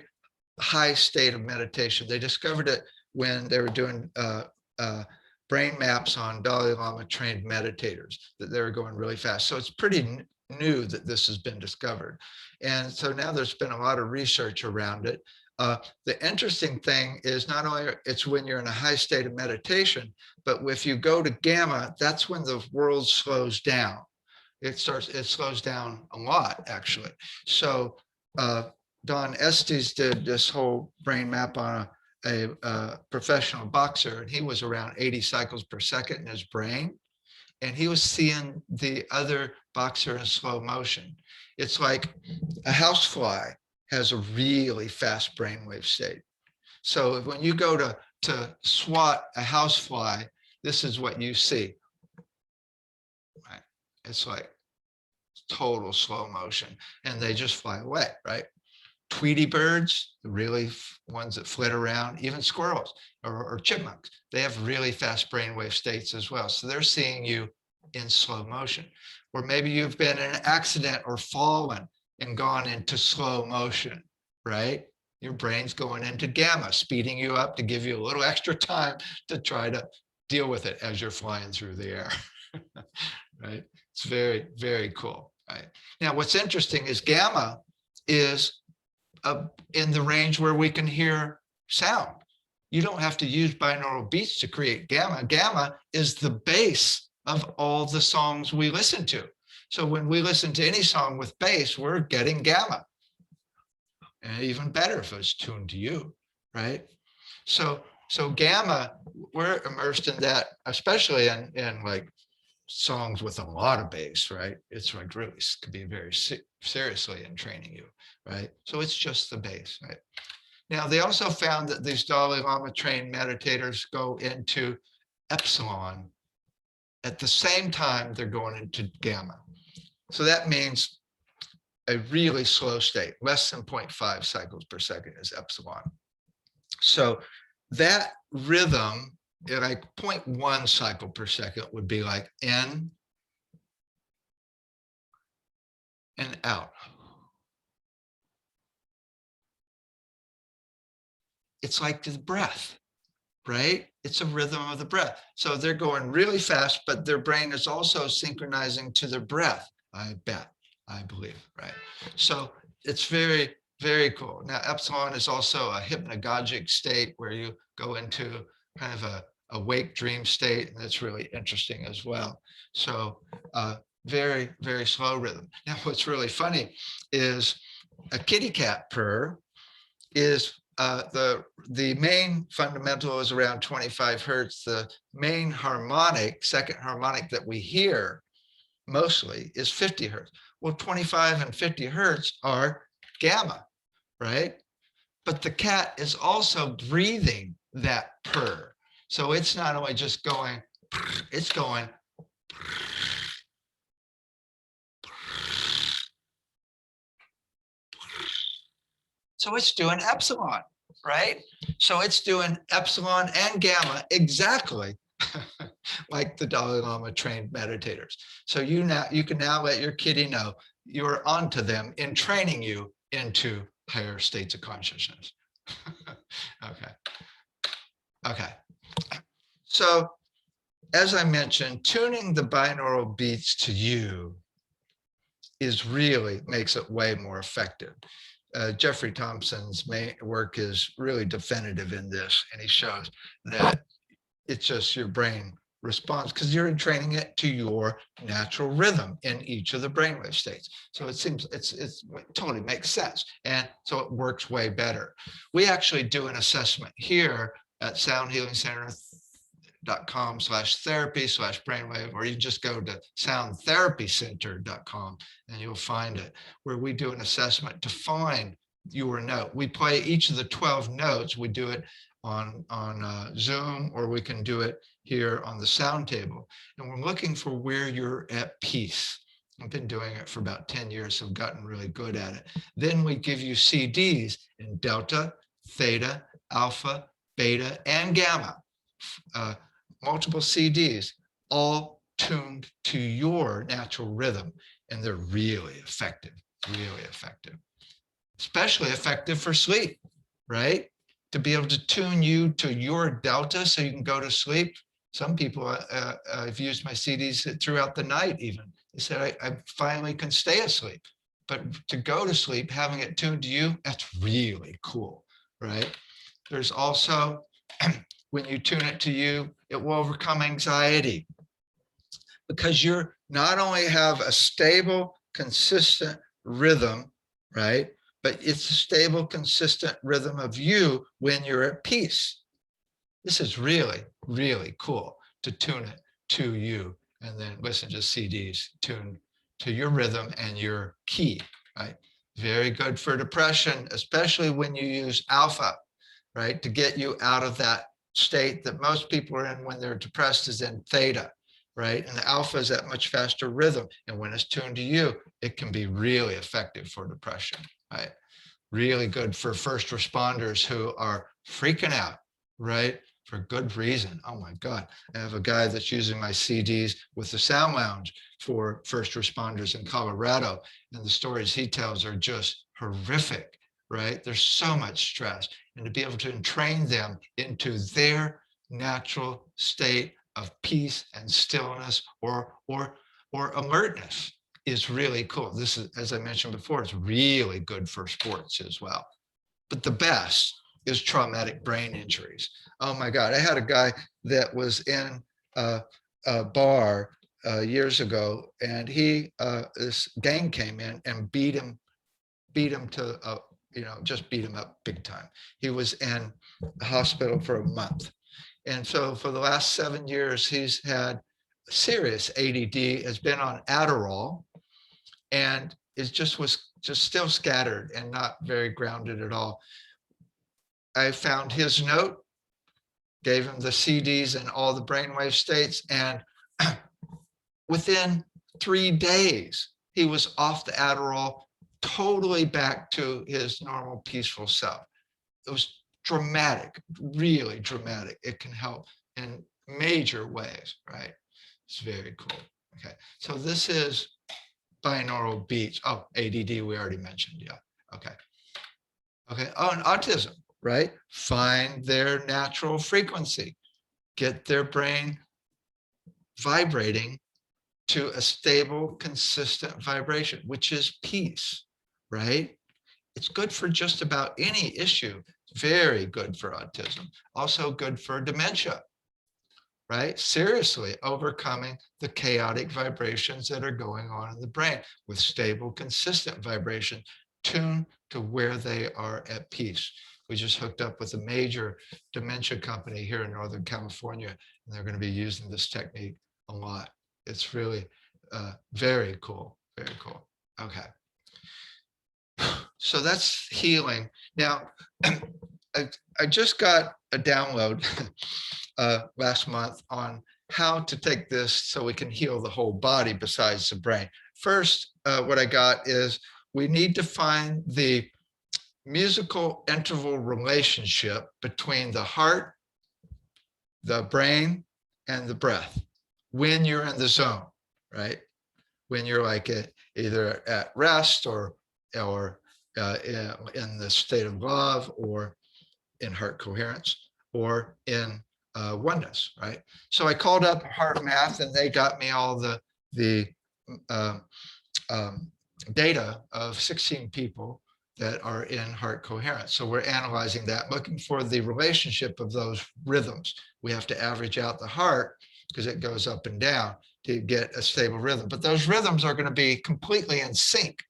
high state of meditation. They discovered it when they were doing brain maps on Dalai Lama trained meditators, that they were going really fast. So it's pretty new that this has been discovered. And so now there's been a lot of research around it. The interesting thing is not only it's when you're in a high state of meditation, but if you go to gamma, that's when the world slows down. It slows down a lot, actually. So Don Estes did this whole brain map on a professional boxer, and he was around 80 cycles per second in his brain. And he was seeing the other boxer in slow motion. It's like a housefly has a really fast brainwave state. So when you go to swat a housefly, this is what you see. Right? It's like total slow motion, and they just fly away, right? Tweety birds, the really ones that flit around, even squirrels or chipmunks, they have really fast brainwave states as well. So they're seeing you in slow motion. Or maybe you've been in an accident or fallen and gone into slow motion, right? Your brain's going into gamma, speeding you up to give you a little extra time to try to deal with it as you're flying through the air, right? It's very, very cool. right? Now, what's interesting is gamma is in the range where we can hear sound. You don't have to use binaural beats to create gamma. Gamma is the base of all the songs we listen to. So when we listen to any song with bass, we're getting gamma. And even better if it's tuned to you, right? So gamma, we're immersed in that, especially in like songs with a lot of bass, right? It's like really could be very seriously in training you, right? So it's just the bass, right? Now, they also found that these Dalai Lama trained meditators go into EPSILON at the same time they're going into gamma. So that means a really slow state, less than 0.5 cycles per second is EPSILON. So that rhythm, like 0.1 cycle per second would be like in and out. It's like the breath, right? It's a rhythm of the breath. So they're going really fast, but their brain is also synchronizing to their breath, I bet, I believe, right? So it's very, very cool. Now, EPSILON is also a hypnagogic state where you go into kind of a awake dream state, and that's really interesting as well. So very, very slow rhythm. Now, what's really funny is a kitty cat purr is the main fundamental is around 25 hertz. The main harmonic, second harmonic that we hear mostly is 50 hertz. Well, 25 and 50 hertz are gamma, right? But the cat is also breathing that purr. So it's not only just going, it's going. So it's doing EPSILON, right? So it's doing EPSILON and gamma exactly like the Dalai Lama trained meditators. So you can now let your kitty know you're onto them in training you into higher states of consciousness. Okay. So as I mentioned, tuning the binaural beats to you makes it way more effective. Jeffrey Thompson's main work is really definitive in this, and he shows that it's just your brain responds because you're training it to your natural rhythm in each of the brainwave states. So it seems it totally makes sense, and so it works way better. We actually do an assessment here at soundhealingcenter.com/therapy/brainwave, or you just go to soundtherapycenter.com and you'll find it, where we do an assessment to find your note. We play each of the 12 notes. We do it on Zoom, or we can do it here on the sound table. And we're looking for where you're at peace. I've been doing it for about 10 years, so I've gotten really good at it. Then we give you CDs in delta, theta, alpha, beta, and gamma, multiple CDs, all tuned to your natural rhythm. And they're really effective, especially effective for sleep, right? To be able to tune you to your delta so you can go to sleep. Some people, I've used my CDs throughout the night even. They said, I finally can stay asleep. But to go to sleep, having it tuned to you, that's really cool, right? There's also, when you tune it to you, it will overcome anxiety, because you're not only have a stable, consistent rhythm, right? But it's a stable, consistent rhythm of you when you're at peace. This is really, really cool to tune it to you, and then listen to CDs tuned to your rhythm and your key, right? Very good for depression, especially when you use alpha, right? To get you out of that state that most people are in when they're depressed is in theta, right? And the alpha is that much faster rhythm. And when it's tuned to you, it can be really effective for depression, right? Really good for first responders who are freaking out, right? For good reason. Oh my God. I have a guy that's using my CDs with the Sound Lounge for first responders in Colorado. And the stories he tells are just horrific, right? There's so much stress. And to be able to entrain them into their natural state of peace and stillness or alertness, is really cool. This is, as I mentioned before, it's really good for sports as well. But the best is traumatic brain injuries. Oh my God, I had a guy that was in a bar years ago, and this gang came in and beat him to, just beat him up big time. He was in the hospital for a month. And so for the last 7 years, he's had serious ADD, has been on Adderall, and was still scattered and not very grounded at all. I found his note, gave him the CDs and all the brainwave states, and within 3 days, he was off the Adderall, totally back to his normal peaceful self. It was dramatic, really dramatic. It can help in major ways, right? It's very cool. Okay, so this is binaural beats. Oh, ADD, we already mentioned, yeah, okay. Okay, oh, and autism, right? Find their natural frequency, get their brain vibrating to a stable, consistent vibration, which is peace, right? It's good for just about any issue. Very good for autism. Also good for dementia, right? Seriously, overcoming the chaotic vibrations that are going on in the brain with stable, consistent vibration, tuned to where they are at peace. We just hooked up with a major dementia company here in Northern California, and they're going to be using this technique a lot. It's really very cool, very cool. Okay. So that's healing. Now, I just got a download last month on how to take this so we can heal the whole body besides the brain. First, what I got is we need to find the musical interval relationship between the heart, the brain, and the breath when you're in the zone, right? When you're like either at rest or in the state of love, or in heart coherence, or in oneness, right? So I called up Heart Math, and they got me all the data of 16 people that are in heart coherence. So we're analyzing that, looking for the relationship of those rhythms. We have to average out the heart because it goes up and down to get a stable rhythm. But those rhythms are going to be completely in sync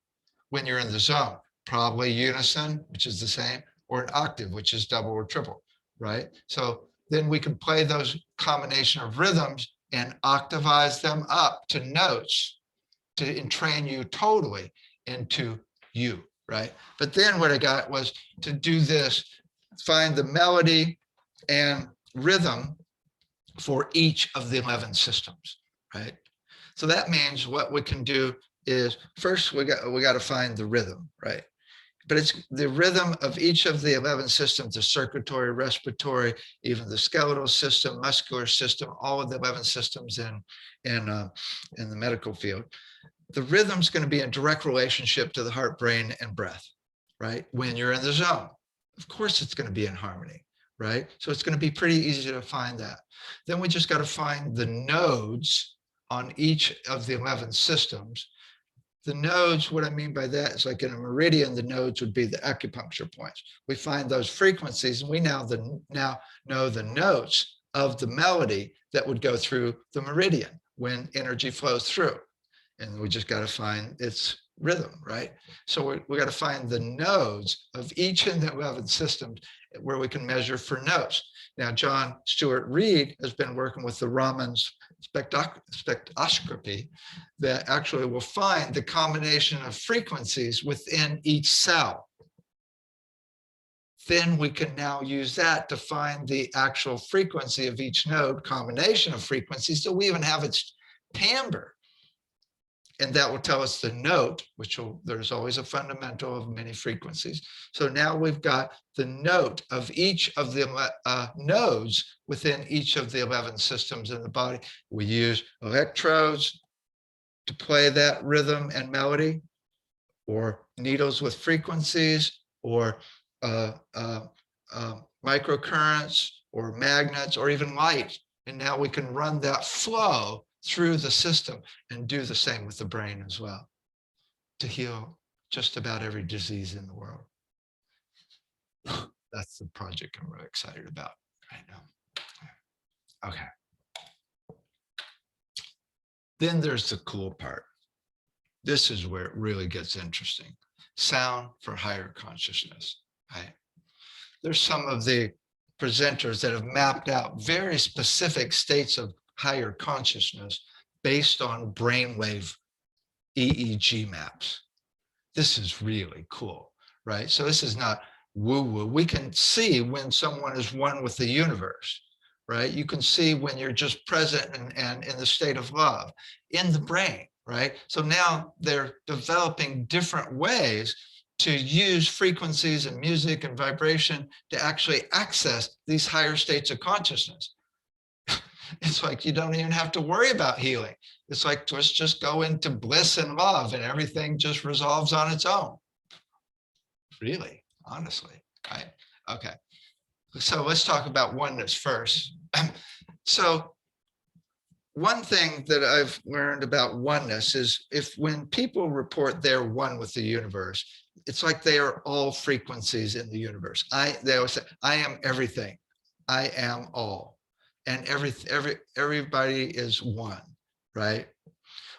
when you're in the zone. Probably unison, which is the same, or an octave, which is double or triple, right? So then we can play those combination of rhythms and octavize them up to notes to entrain you totally into you, right? But then what I got was to do this, find the melody and rhythm for each of the 11 systems, right? So that means what we can do is first we got to find the rhythm, right? But it's the rhythm of each of the 11 systems, the circulatory, respiratory, even the skeletal system, muscular system, all of the 11 systems in the medical field. The rhythm's going to be in direct relationship to the heart, brain, and breath, right? When you're in the zone, of course, it's going to be in harmony, right? So it's going to be pretty easy to find that. Then we just got to find the nodes on each of the 11 systems. The nodes, what I mean by that is like in a meridian, the nodes would be the acupuncture points. We find those frequencies, and we now know the notes of the melody that would go through the meridian when energy flows through. And we just got to find its rhythm, right? So we got to find the nodes of each of the 11 systems where we can measure for notes. Now, John Stuart Reed has been working with the Raman's spectroscopy that actually will find the combination of frequencies within each cell. Then we can now use that to find the actual frequency of each node, combination of frequencies, so we even have its timbre. And that will tell us the note, there's always a fundamental of many frequencies. So now we've got the note of each of the nodes within each of the 11 systems in the body. We use electrodes to play that rhythm and melody, or needles with frequencies, or microcurrents, or magnets, or even light. And now we can run that flow through the system and do the same with the brain as well to heal just about every disease in the world. That's the project I'm really excited about right now. Okay. Then there's the cool part. This is where it really gets interesting. Sound for higher consciousness, right? There's some of the presenters that have mapped out very specific states of higher consciousness based on brainwave EEG maps. This is really cool, right? So this is not woo-woo. We can see when someone is one with the universe, right? You can see when you're just present and in the state of love in the brain, right? So now they're developing different ways to use frequencies and music and vibration to actually access these higher states of consciousness. It's like you don't even have to worry about healing. It's like, let's just go into bliss and love and everything just resolves on its own. Really, honestly, right? Okay. So let's talk about oneness first. So one thing that I've learned about oneness is when people report they're one with the universe, it's like they are all frequencies in the universe. They always say, I am everything. I am all. And everybody is one, right?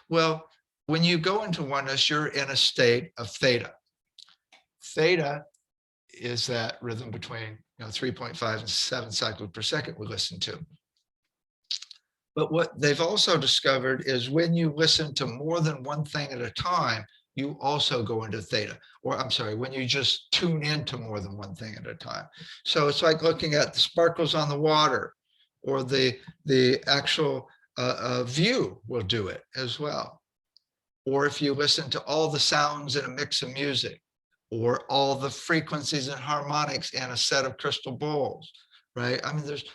Well, when you go into oneness, you're in a state of theta. Theta is that rhythm between 3.5 and 7 cycles per second we listen to. But what they've also discovered is when you listen to more than one thing at a time, you also go into theta, or I'm sorry, when you just tune into more than one thing at a time. So it's like looking at the sparkles on the water, or the actual view will do it as well. Or if you listen to all the sounds in a mix of music, or all the frequencies and harmonics in a set of crystal bowls, right? I mean, there's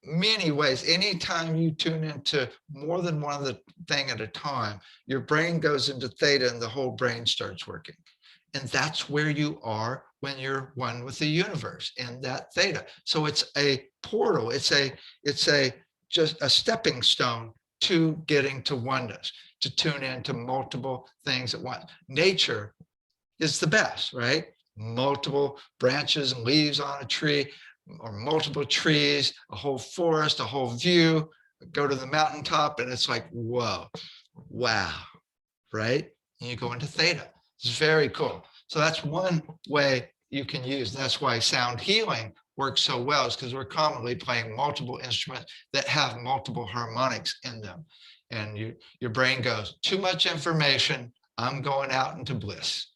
many ways. Anytime you tune into more than one of the thing at a time, your brain goes into theta and the whole brain starts working. And that's where you are when you're one with the universe, in that theta. So it's a portal. It's just a stepping stone to getting to oneness, to tune into multiple things at once. Nature is the best, right? Multiple branches and leaves on a tree, or multiple trees, a whole forest, a whole view, go to the mountaintop, and it's like, whoa, wow, right? And you go into theta. It's very cool. So that's one way you can use. That's why sound healing works so well, is because we're commonly playing multiple instruments that have multiple harmonics in them. And your brain goes, too much information, I'm going out into bliss.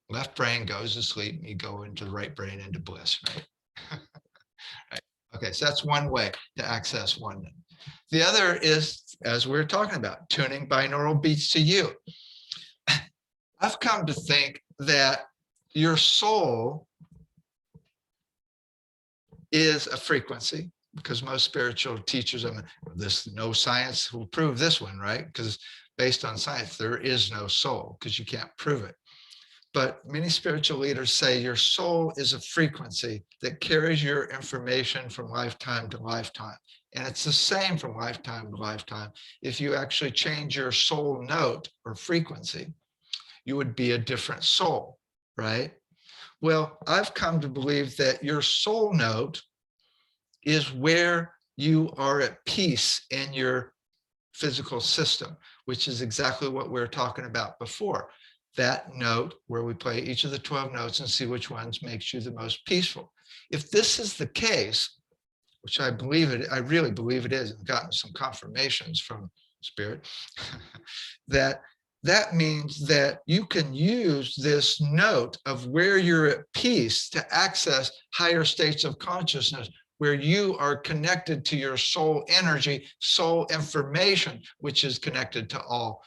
Left brain goes to sleep, and you go into the right brain into bliss, right? Right. Okay, so that's one way to access oneness. The other is, as we were talking about, tuning binaural beats to you. I've come to think that your soul is a frequency, because most spiritual teachers, I mean, no science will prove this one, right? Because based on science, there is no soul, because you can't prove it. But many spiritual leaders say your soul is a frequency that carries your information from lifetime to lifetime. And it's the same from lifetime to lifetime. If you actually change your soul note or frequency, you would be a different soul, right? Well, I've come to believe that your soul note is where you are at peace in your physical system, which is exactly what we were talking about before. That note where we play each of the 12 notes and see which ones makes you the most peaceful. If this is the case, which I really believe it is, I've gotten some confirmations from Spirit, that means that you can use this note of where you're at peace to access higher states of consciousness, where you are connected to your soul energy, soul information, which is connected to all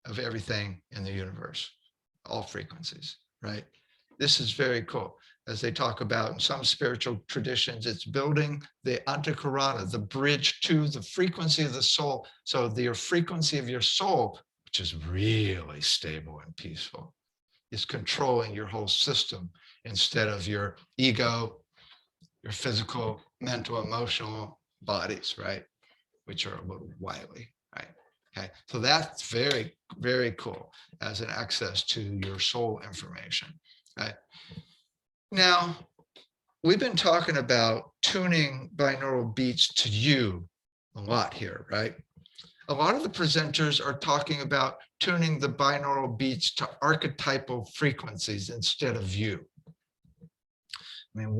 of everything in the universe. All frequencies, right? This is very cool. As they talk about in some spiritual traditions, it's building the antakarana, the bridge to the frequency of the soul. So the frequency of your soul, which is really stable and peaceful, is controlling your whole system instead of your ego, your physical, mental, emotional bodies, right? Which are a little wily, right? Okay, so that's very, very cool as an access to your soul information. Okay. Now, we've been talking about tuning binaural beats to you a lot here, right? A lot of the presenters are talking about tuning the binaural beats to archetypal frequencies instead of you. I mean,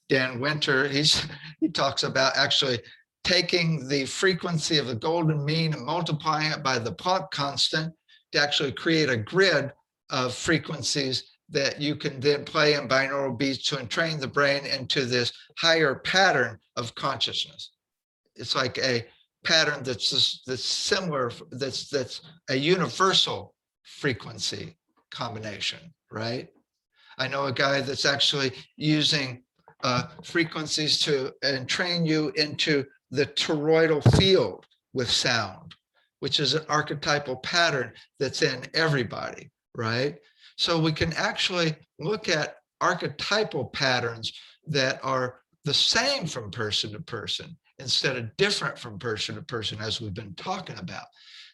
Dan Winter, he talks about actually taking the frequency of the golden mean and multiplying it by the Planck constant to actually create a grid of frequencies that you can then play in binaural beats to entrain the brain into this higher pattern of consciousness. It's like a pattern that's similar, that's a universal frequency combination, right? I know a guy that's actually using frequencies to entrain you into the toroidal field with sound, which is an archetypal pattern that's in everybody, right? So we can actually look at archetypal patterns that are the same from person to person instead of different from person to person, as we've been talking about.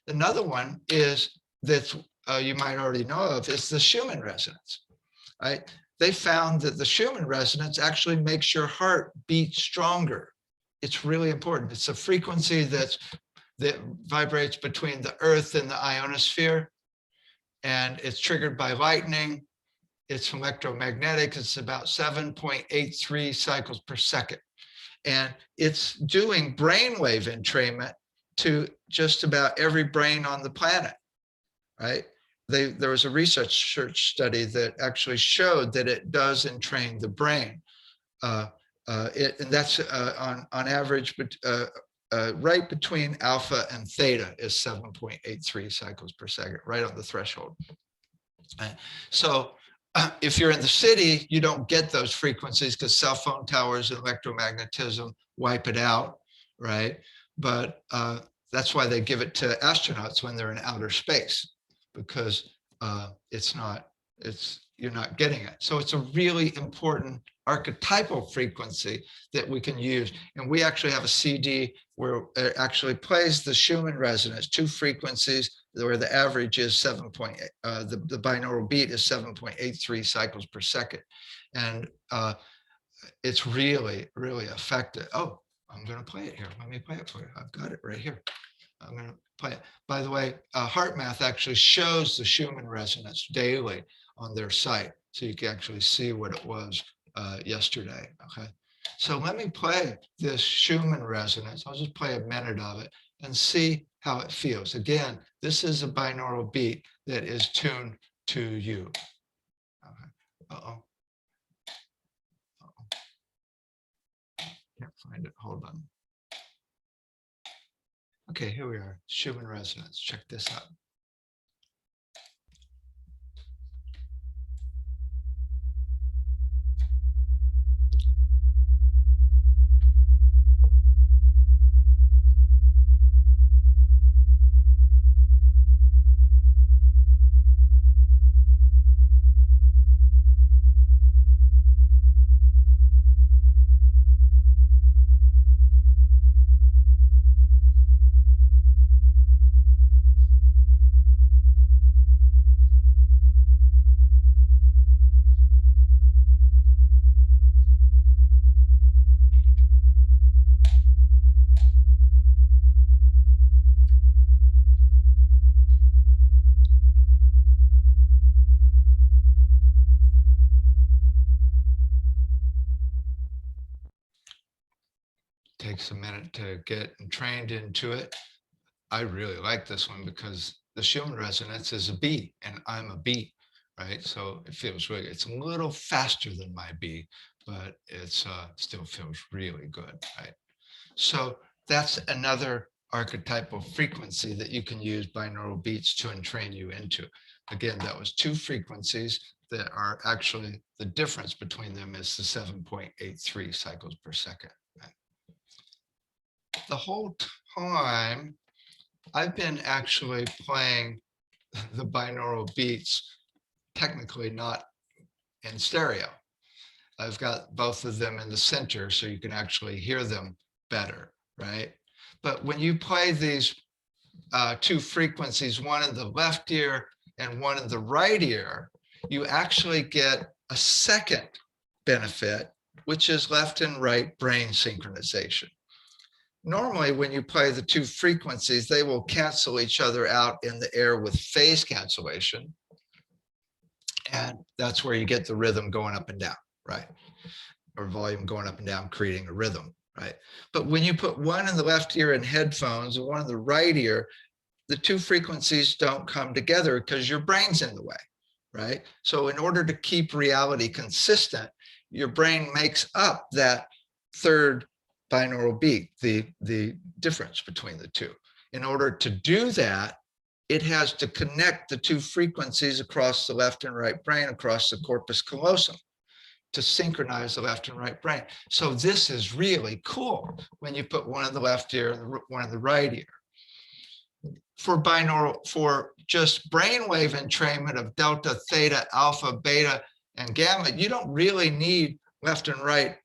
Another one is that you might already know of is the Schumann resonance, right? They found that the Schumann resonance actually makes your heart beat stronger. It's really important. It's a frequency that vibrates between the earth and the ionosphere, and it's triggered by lightning. It's electromagnetic. It's about 7.83 cycles per second. And it's doing brainwave entrainment to just about every brain on the planet, right? There was a research study that actually showed that it does entrain the brain. And that's on average, right between alpha and theta is 7.83 cycles per second, right on the threshold. So if you're in the city, you don't get those frequencies because cell phone towers and electromagnetism wipe it out, right? But that's why they give it to astronauts when they're in outer space, because you're not getting it. So it's a really important archetypal frequency that we can use. And we actually have a CD where it actually plays the Schumann resonance, two frequencies where the average is 7.8, the binaural beat is 7.83 cycles per second. And it's really, really effective. Oh, I'm going to play it here. Let me play it for you. I've got it right here. I'm going to play it. By the way, HeartMath actually shows the Schumann resonance daily on their site, so you can actually see what it was yesterday. Okay, so let me play this Schumann resonance. I'll just play a minute of it and see how it feels. Again, this is a binaural beat that is tuned to you. Okay. Uh-oh. Can't find it. Hold on. Okay, here we are. Schumann resonance. Check this out. Takes a minute to get trained into it. I really like this one because the Schumann resonance is a B and I'm a B, right? So it feels really, it's a little faster than my B, but it's still feels really good, right? So that's another archetypal frequency that you can use binaural beats to entrain you into. Again, that was two frequencies that are actually, the difference between them is the 7.83 cycles per second. Right? The whole time I've been actually playing the binaural beats, technically not in stereo. I've got both of them in the center so you can actually hear them better, right? But when you play these two frequencies, one in the left ear and one in the right ear, you actually get a second benefit, which is left and right brain synchronization. Normally, when you play the two frequencies, they will cancel each other out in the air with phase cancellation. And that's where you get the rhythm going up and down, right? Or volume going up and down, creating a rhythm, right? But when you put one in the left ear in headphones and one in the right ear, the two frequencies don't come together because your brain's in the way, right? So in order to keep reality consistent, your brain makes up that third binaural beat, the difference between the two. In order to do that, it has to connect the two frequencies across the left and right brain, across the corpus callosum, to synchronize the left and right brain. So this is really cool when you put one in the left ear and one in the right ear. For binaural, for just brainwave entrainment of delta, theta, alpha, beta, and gamma, you don't really need left and right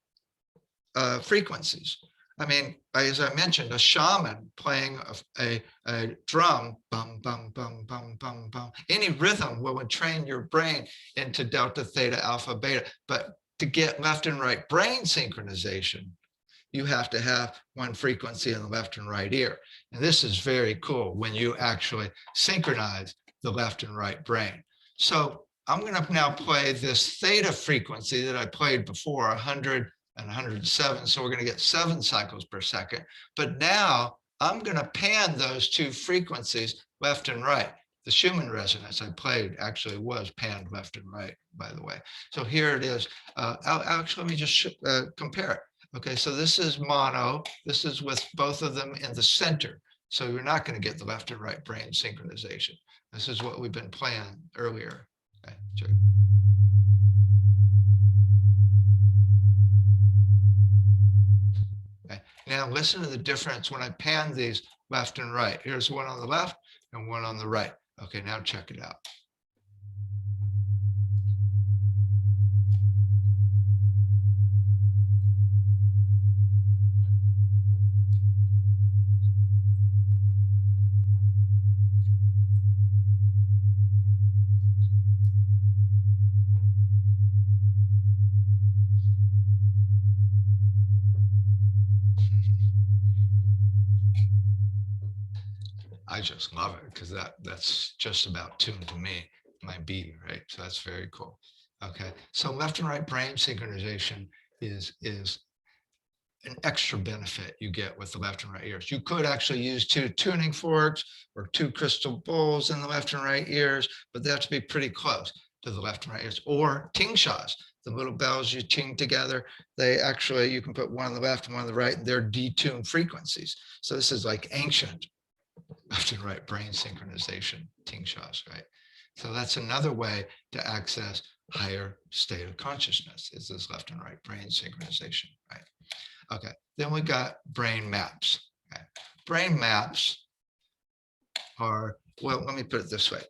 frequencies. I mean, as I mentioned, a shaman playing a drum, bum, bum, bum, bum, bum, bum. Any rhythm will entrain your brain into delta, theta, alpha, beta. But to get left and right brain synchronization, you have to have one frequency in the left and right ear. And this is very cool when you actually synchronize the left and right brain. So I'm going to now play this theta frequency that I played before, 100 and 107. So we're going to get 7 cycles per second. But now I'm going to pan those two frequencies left and right. The Schumann resonance I played actually was panned left and right, by the way. So here it is. Actually, let me just compare it. Okay, so this is mono. This is with both of them in the center. So you're not going to get the left and right brain synchronization. This is what we've been playing earlier. Okay, check. Okay. Now listen to the difference when I pan these left and right. Here's one on the left and one on the right. Okay, now check it out. I just love it because that's just about tuned to me, my B, right? So that's very cool. Okay, so left and right brain synchronization is an extra benefit you get with the left and right ears. You could actually use 2 tuning forks or 2 crystal bowls in the left and right ears, but they have to be pretty close to the left and right ears. Or tingshaws, the little bells you ting together, they actually, you can put one on the left and one on the right, and they're detuned frequencies. So this is like ancient left and right brain synchronization, tingshaws, right? So that's another way to access higher state of consciousness, is this left and right brain synchronization, right? Okay, then we got brain maps. Okay. Brain maps are, well, let me put it this way.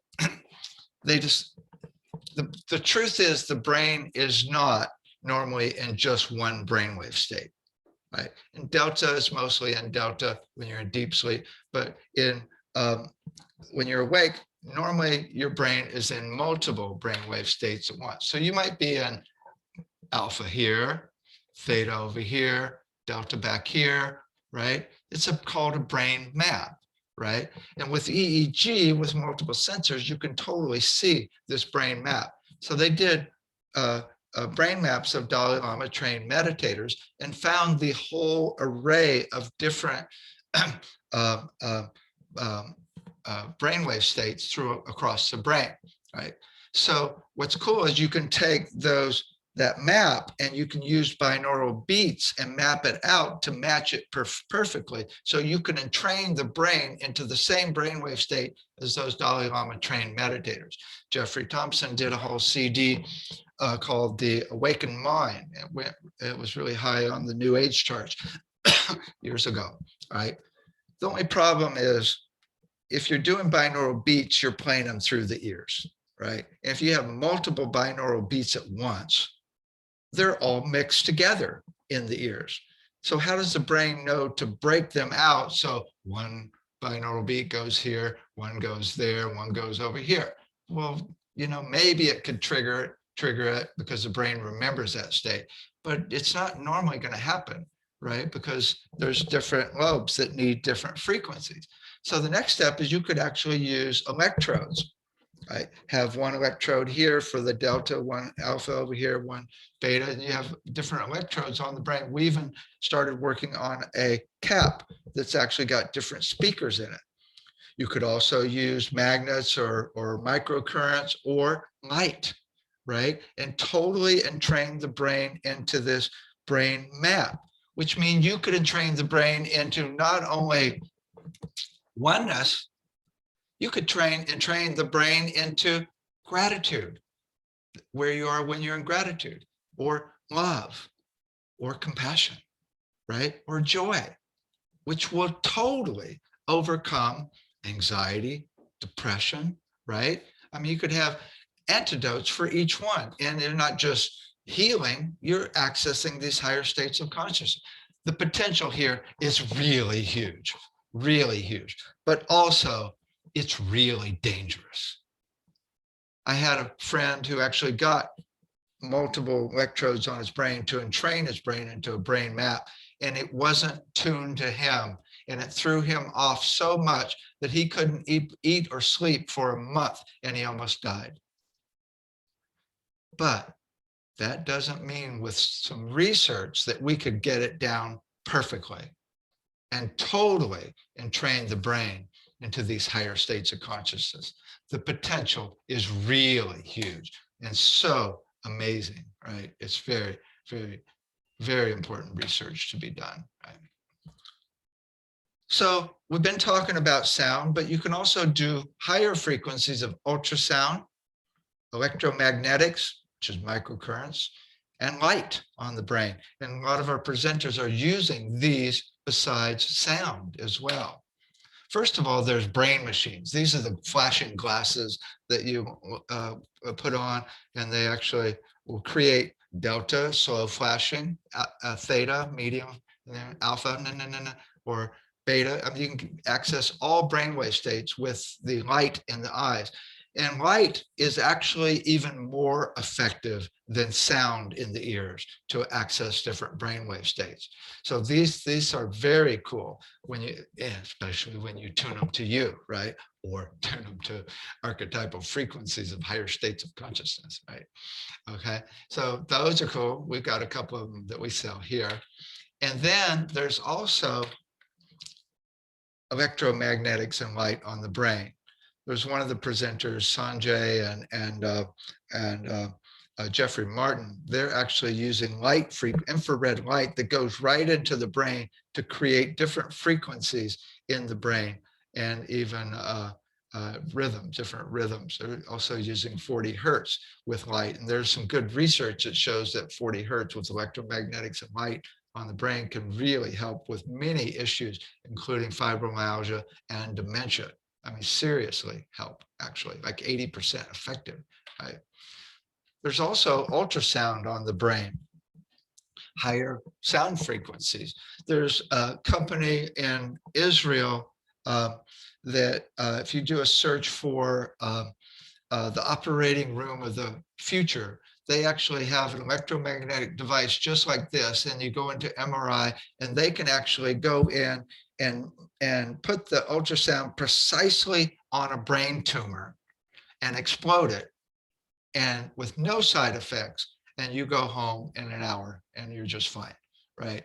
They just, the truth is the brain is not normally in just one brainwave state, right? And delta is mostly in delta when you're in deep sleep, but in when you're awake, normally your brain is in multiple brainwave states at once. So you might be in alpha here, theta over here, delta back here, right? It's called a brain map, right? And with EEG, with multiple sensors, you can totally see this brain map. So they did brain maps of Dalai Lama trained meditators and found the whole array of different brainwave states across the brain, right? So what's cool is you can take that map and you can use binaural beats and map it out to match it perfectly. So you can entrain the brain into the same brainwave state as those Dalai Lama trained meditators. Jeffrey Thompson did a whole CD called The Awakened Mind. It was really high on the New Age charts years ago, right? The only problem is if you're doing binaural beats, you're playing them through the ears, right? If you have multiple binaural beats at once, they're all mixed together in the ears. So how does the brain know to break them out? So one binaural beat goes here, one goes there, one goes over here. Well, maybe it could trigger it because the brain remembers that state, but it's not normally going to happen, right? Because there's different lobes that need different frequencies. So the next step is you could actually use electrodes. I have one electrode here for the delta, one alpha over here, one beta, and you have different electrodes on the brain. We even started working on a cap that's actually got different speakers in it. You could also use magnets or microcurrents or light, right? And totally entrain the brain into this brain map, which means you could entrain the brain into not only oneness, you could entrain the brain into gratitude, where you are when you're in gratitude, or love, or compassion, right? Or joy, which will totally overcome anxiety, depression, right? I mean, you could have antidotes for each one, and they're not just healing, you're accessing these higher states of consciousness. The potential here is really huge, but also it's really dangerous. I had a friend who actually got multiple electrodes on his brain to entrain his brain into a brain map, and it wasn't tuned to him, and it threw him off so much that he couldn't eat or sleep for a month, and he almost died. But that doesn't mean with some research that we could get it down perfectly and totally entrain the brain into these higher states of consciousness. The potential is really huge and so amazing, right? It's very, very, very important research to be done, right? So we've been talking about sound, but you can also do higher frequencies of ultrasound, electromagnetics, which is microcurrents, and light on the brain. And a lot of our presenters are using these besides sound as well. First of all, there's brain machines. These are the flashing glasses that you put on, and they actually will create delta, slow flashing, theta, medium, alpha, or beta. I mean, you can access all brainwave states with the light in the eyes. And light is actually even more effective than sound in the ears to access different brainwave states. So these are very cool when you, especially when you tune them to you, right? Or tune them to archetypal frequencies of higher states of consciousness, right? Okay, so those are cool. We've got a couple of them that we sell here. And then there's also electromagnetics and light on the brain. There's one of the presenters, Sanjay and Jeffrey Martin. They're actually using infrared light that goes right into the brain to create different frequencies in the brain, and even different rhythms. They're also using 40 hertz with light. And there's some good research that shows that 40 hertz with electromagnetics and light on the brain can really help with many issues, including fibromyalgia and dementia. I mean, seriously help, actually, like 80% effective, right? There's also ultrasound on the brain, higher sound frequencies. There's a company in Israel that if you do a search for the operating room of the future, they actually have an electromagnetic device just like this, and you go into MRI, and they can actually go in and put the ultrasound precisely on a brain tumor and explode it, and with no side effects, and you go home in an hour and you're just fine, right?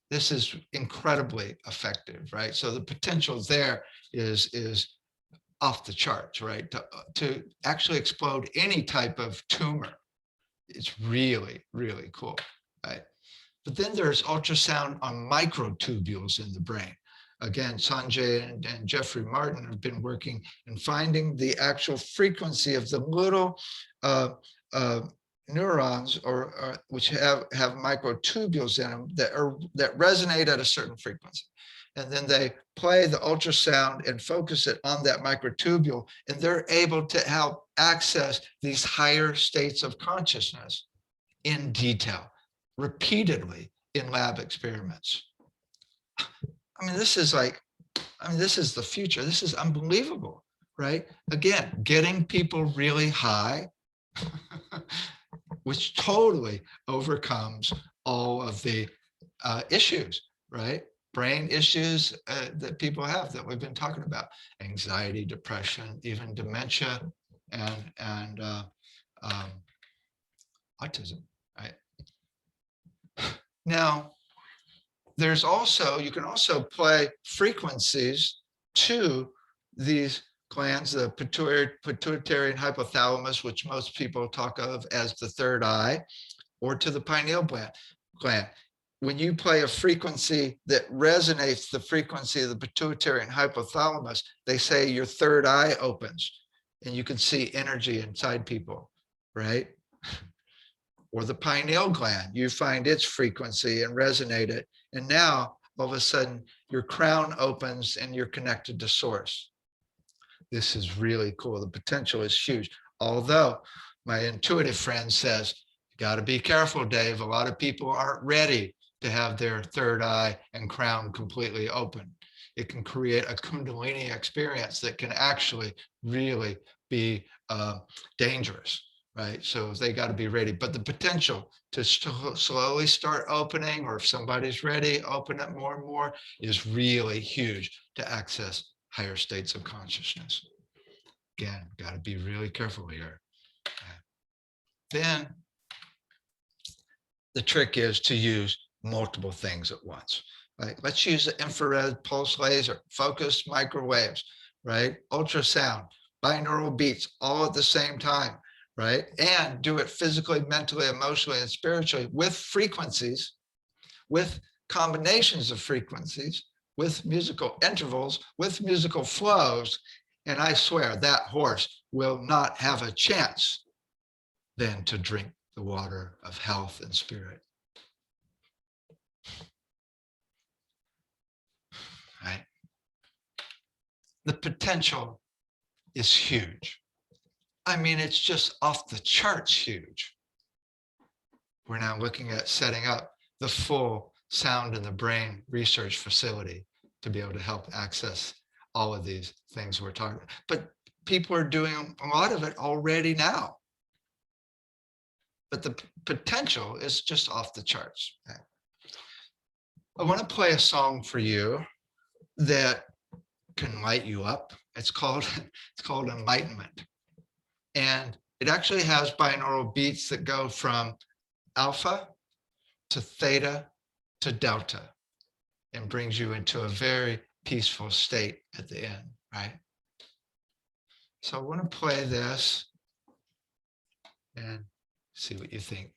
This is incredibly effective, right? So the potential there is off the charts, right? To actually explode any type of tumor. It's really, really cool, right? But then there's ultrasound on microtubules in the brain. Again, Sanjay and Jeffrey Martin have been working in finding the actual frequency of the little neurons which have microtubules in them that resonate at a certain frequency. And then they play the ultrasound and focus it on that microtubule, and they're able to help access these higher states of consciousness in detail, repeatedly in lab experiments. I mean, this is like I mean, this is the future. This is unbelievable, right? Again, getting people really high, which totally overcomes all of the issues, right? Brain issues that people have that we've been talking about: anxiety, depression, even dementia, and autism, right? Now, there's also, you can also play frequencies to these glands, the pituitary and hypothalamus, which most people talk of as the third eye, or to the pineal gland. When you play a frequency that resonates the frequency of the pituitary and hypothalamus, they say your third eye opens and you can see energy inside people, right? Or the pineal gland, you find its frequency and resonate it. And now all of a sudden your crown opens and you're connected to source. This is really cool. The potential is huge. Although my intuitive friend says, you got to be careful, Dave. A lot of people aren't ready to have their third eye and crown completely open. It can create a Kundalini experience that can actually really be dangerous, right? So they got to be ready. But the potential to slowly start opening, or if somebody's ready, open it more and more, is really huge to access higher states of consciousness. Again, got to be really careful here. Then the trick is to use multiple things at once. Right? Let's use the infrared pulse laser, focused microwaves, right? Ultrasound, binaural beats, all at the same time, right? And do it physically, mentally, emotionally, and spiritually with frequencies, with combinations of frequencies, with musical intervals, with musical flows. And I swear that horse will not have a chance then to drink the water of health and spirit. Right? The potential is huge. I mean, it's just off the charts huge. We're now looking at setting up the full sound in the brain research facility to be able to help access all of these things we're talking about. But people are doing a lot of it already now. But the potential is just off the charts. Okay. I want to play a song for you that can light you up. It's called Enlightenment. And it actually has binaural beats that go from alpha to theta to delta and brings you into a very peaceful state at the end, right? So I want to play this and see what you think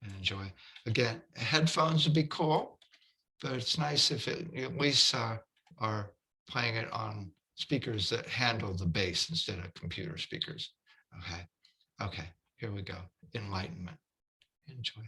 and enjoy. Again, headphones would be cool, but it's nice if it, you at least are playing it on speakers that handle the bass instead of computer speakers. Okay, here we go. Enlightenment. Enjoy.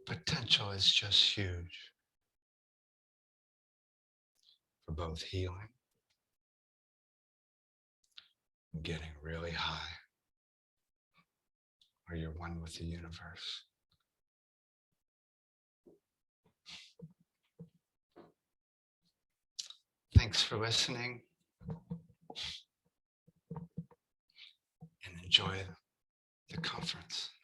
potential is just huge for both healing and getting really high, where you're one with the universe. Thanks for listening, and enjoy the conference.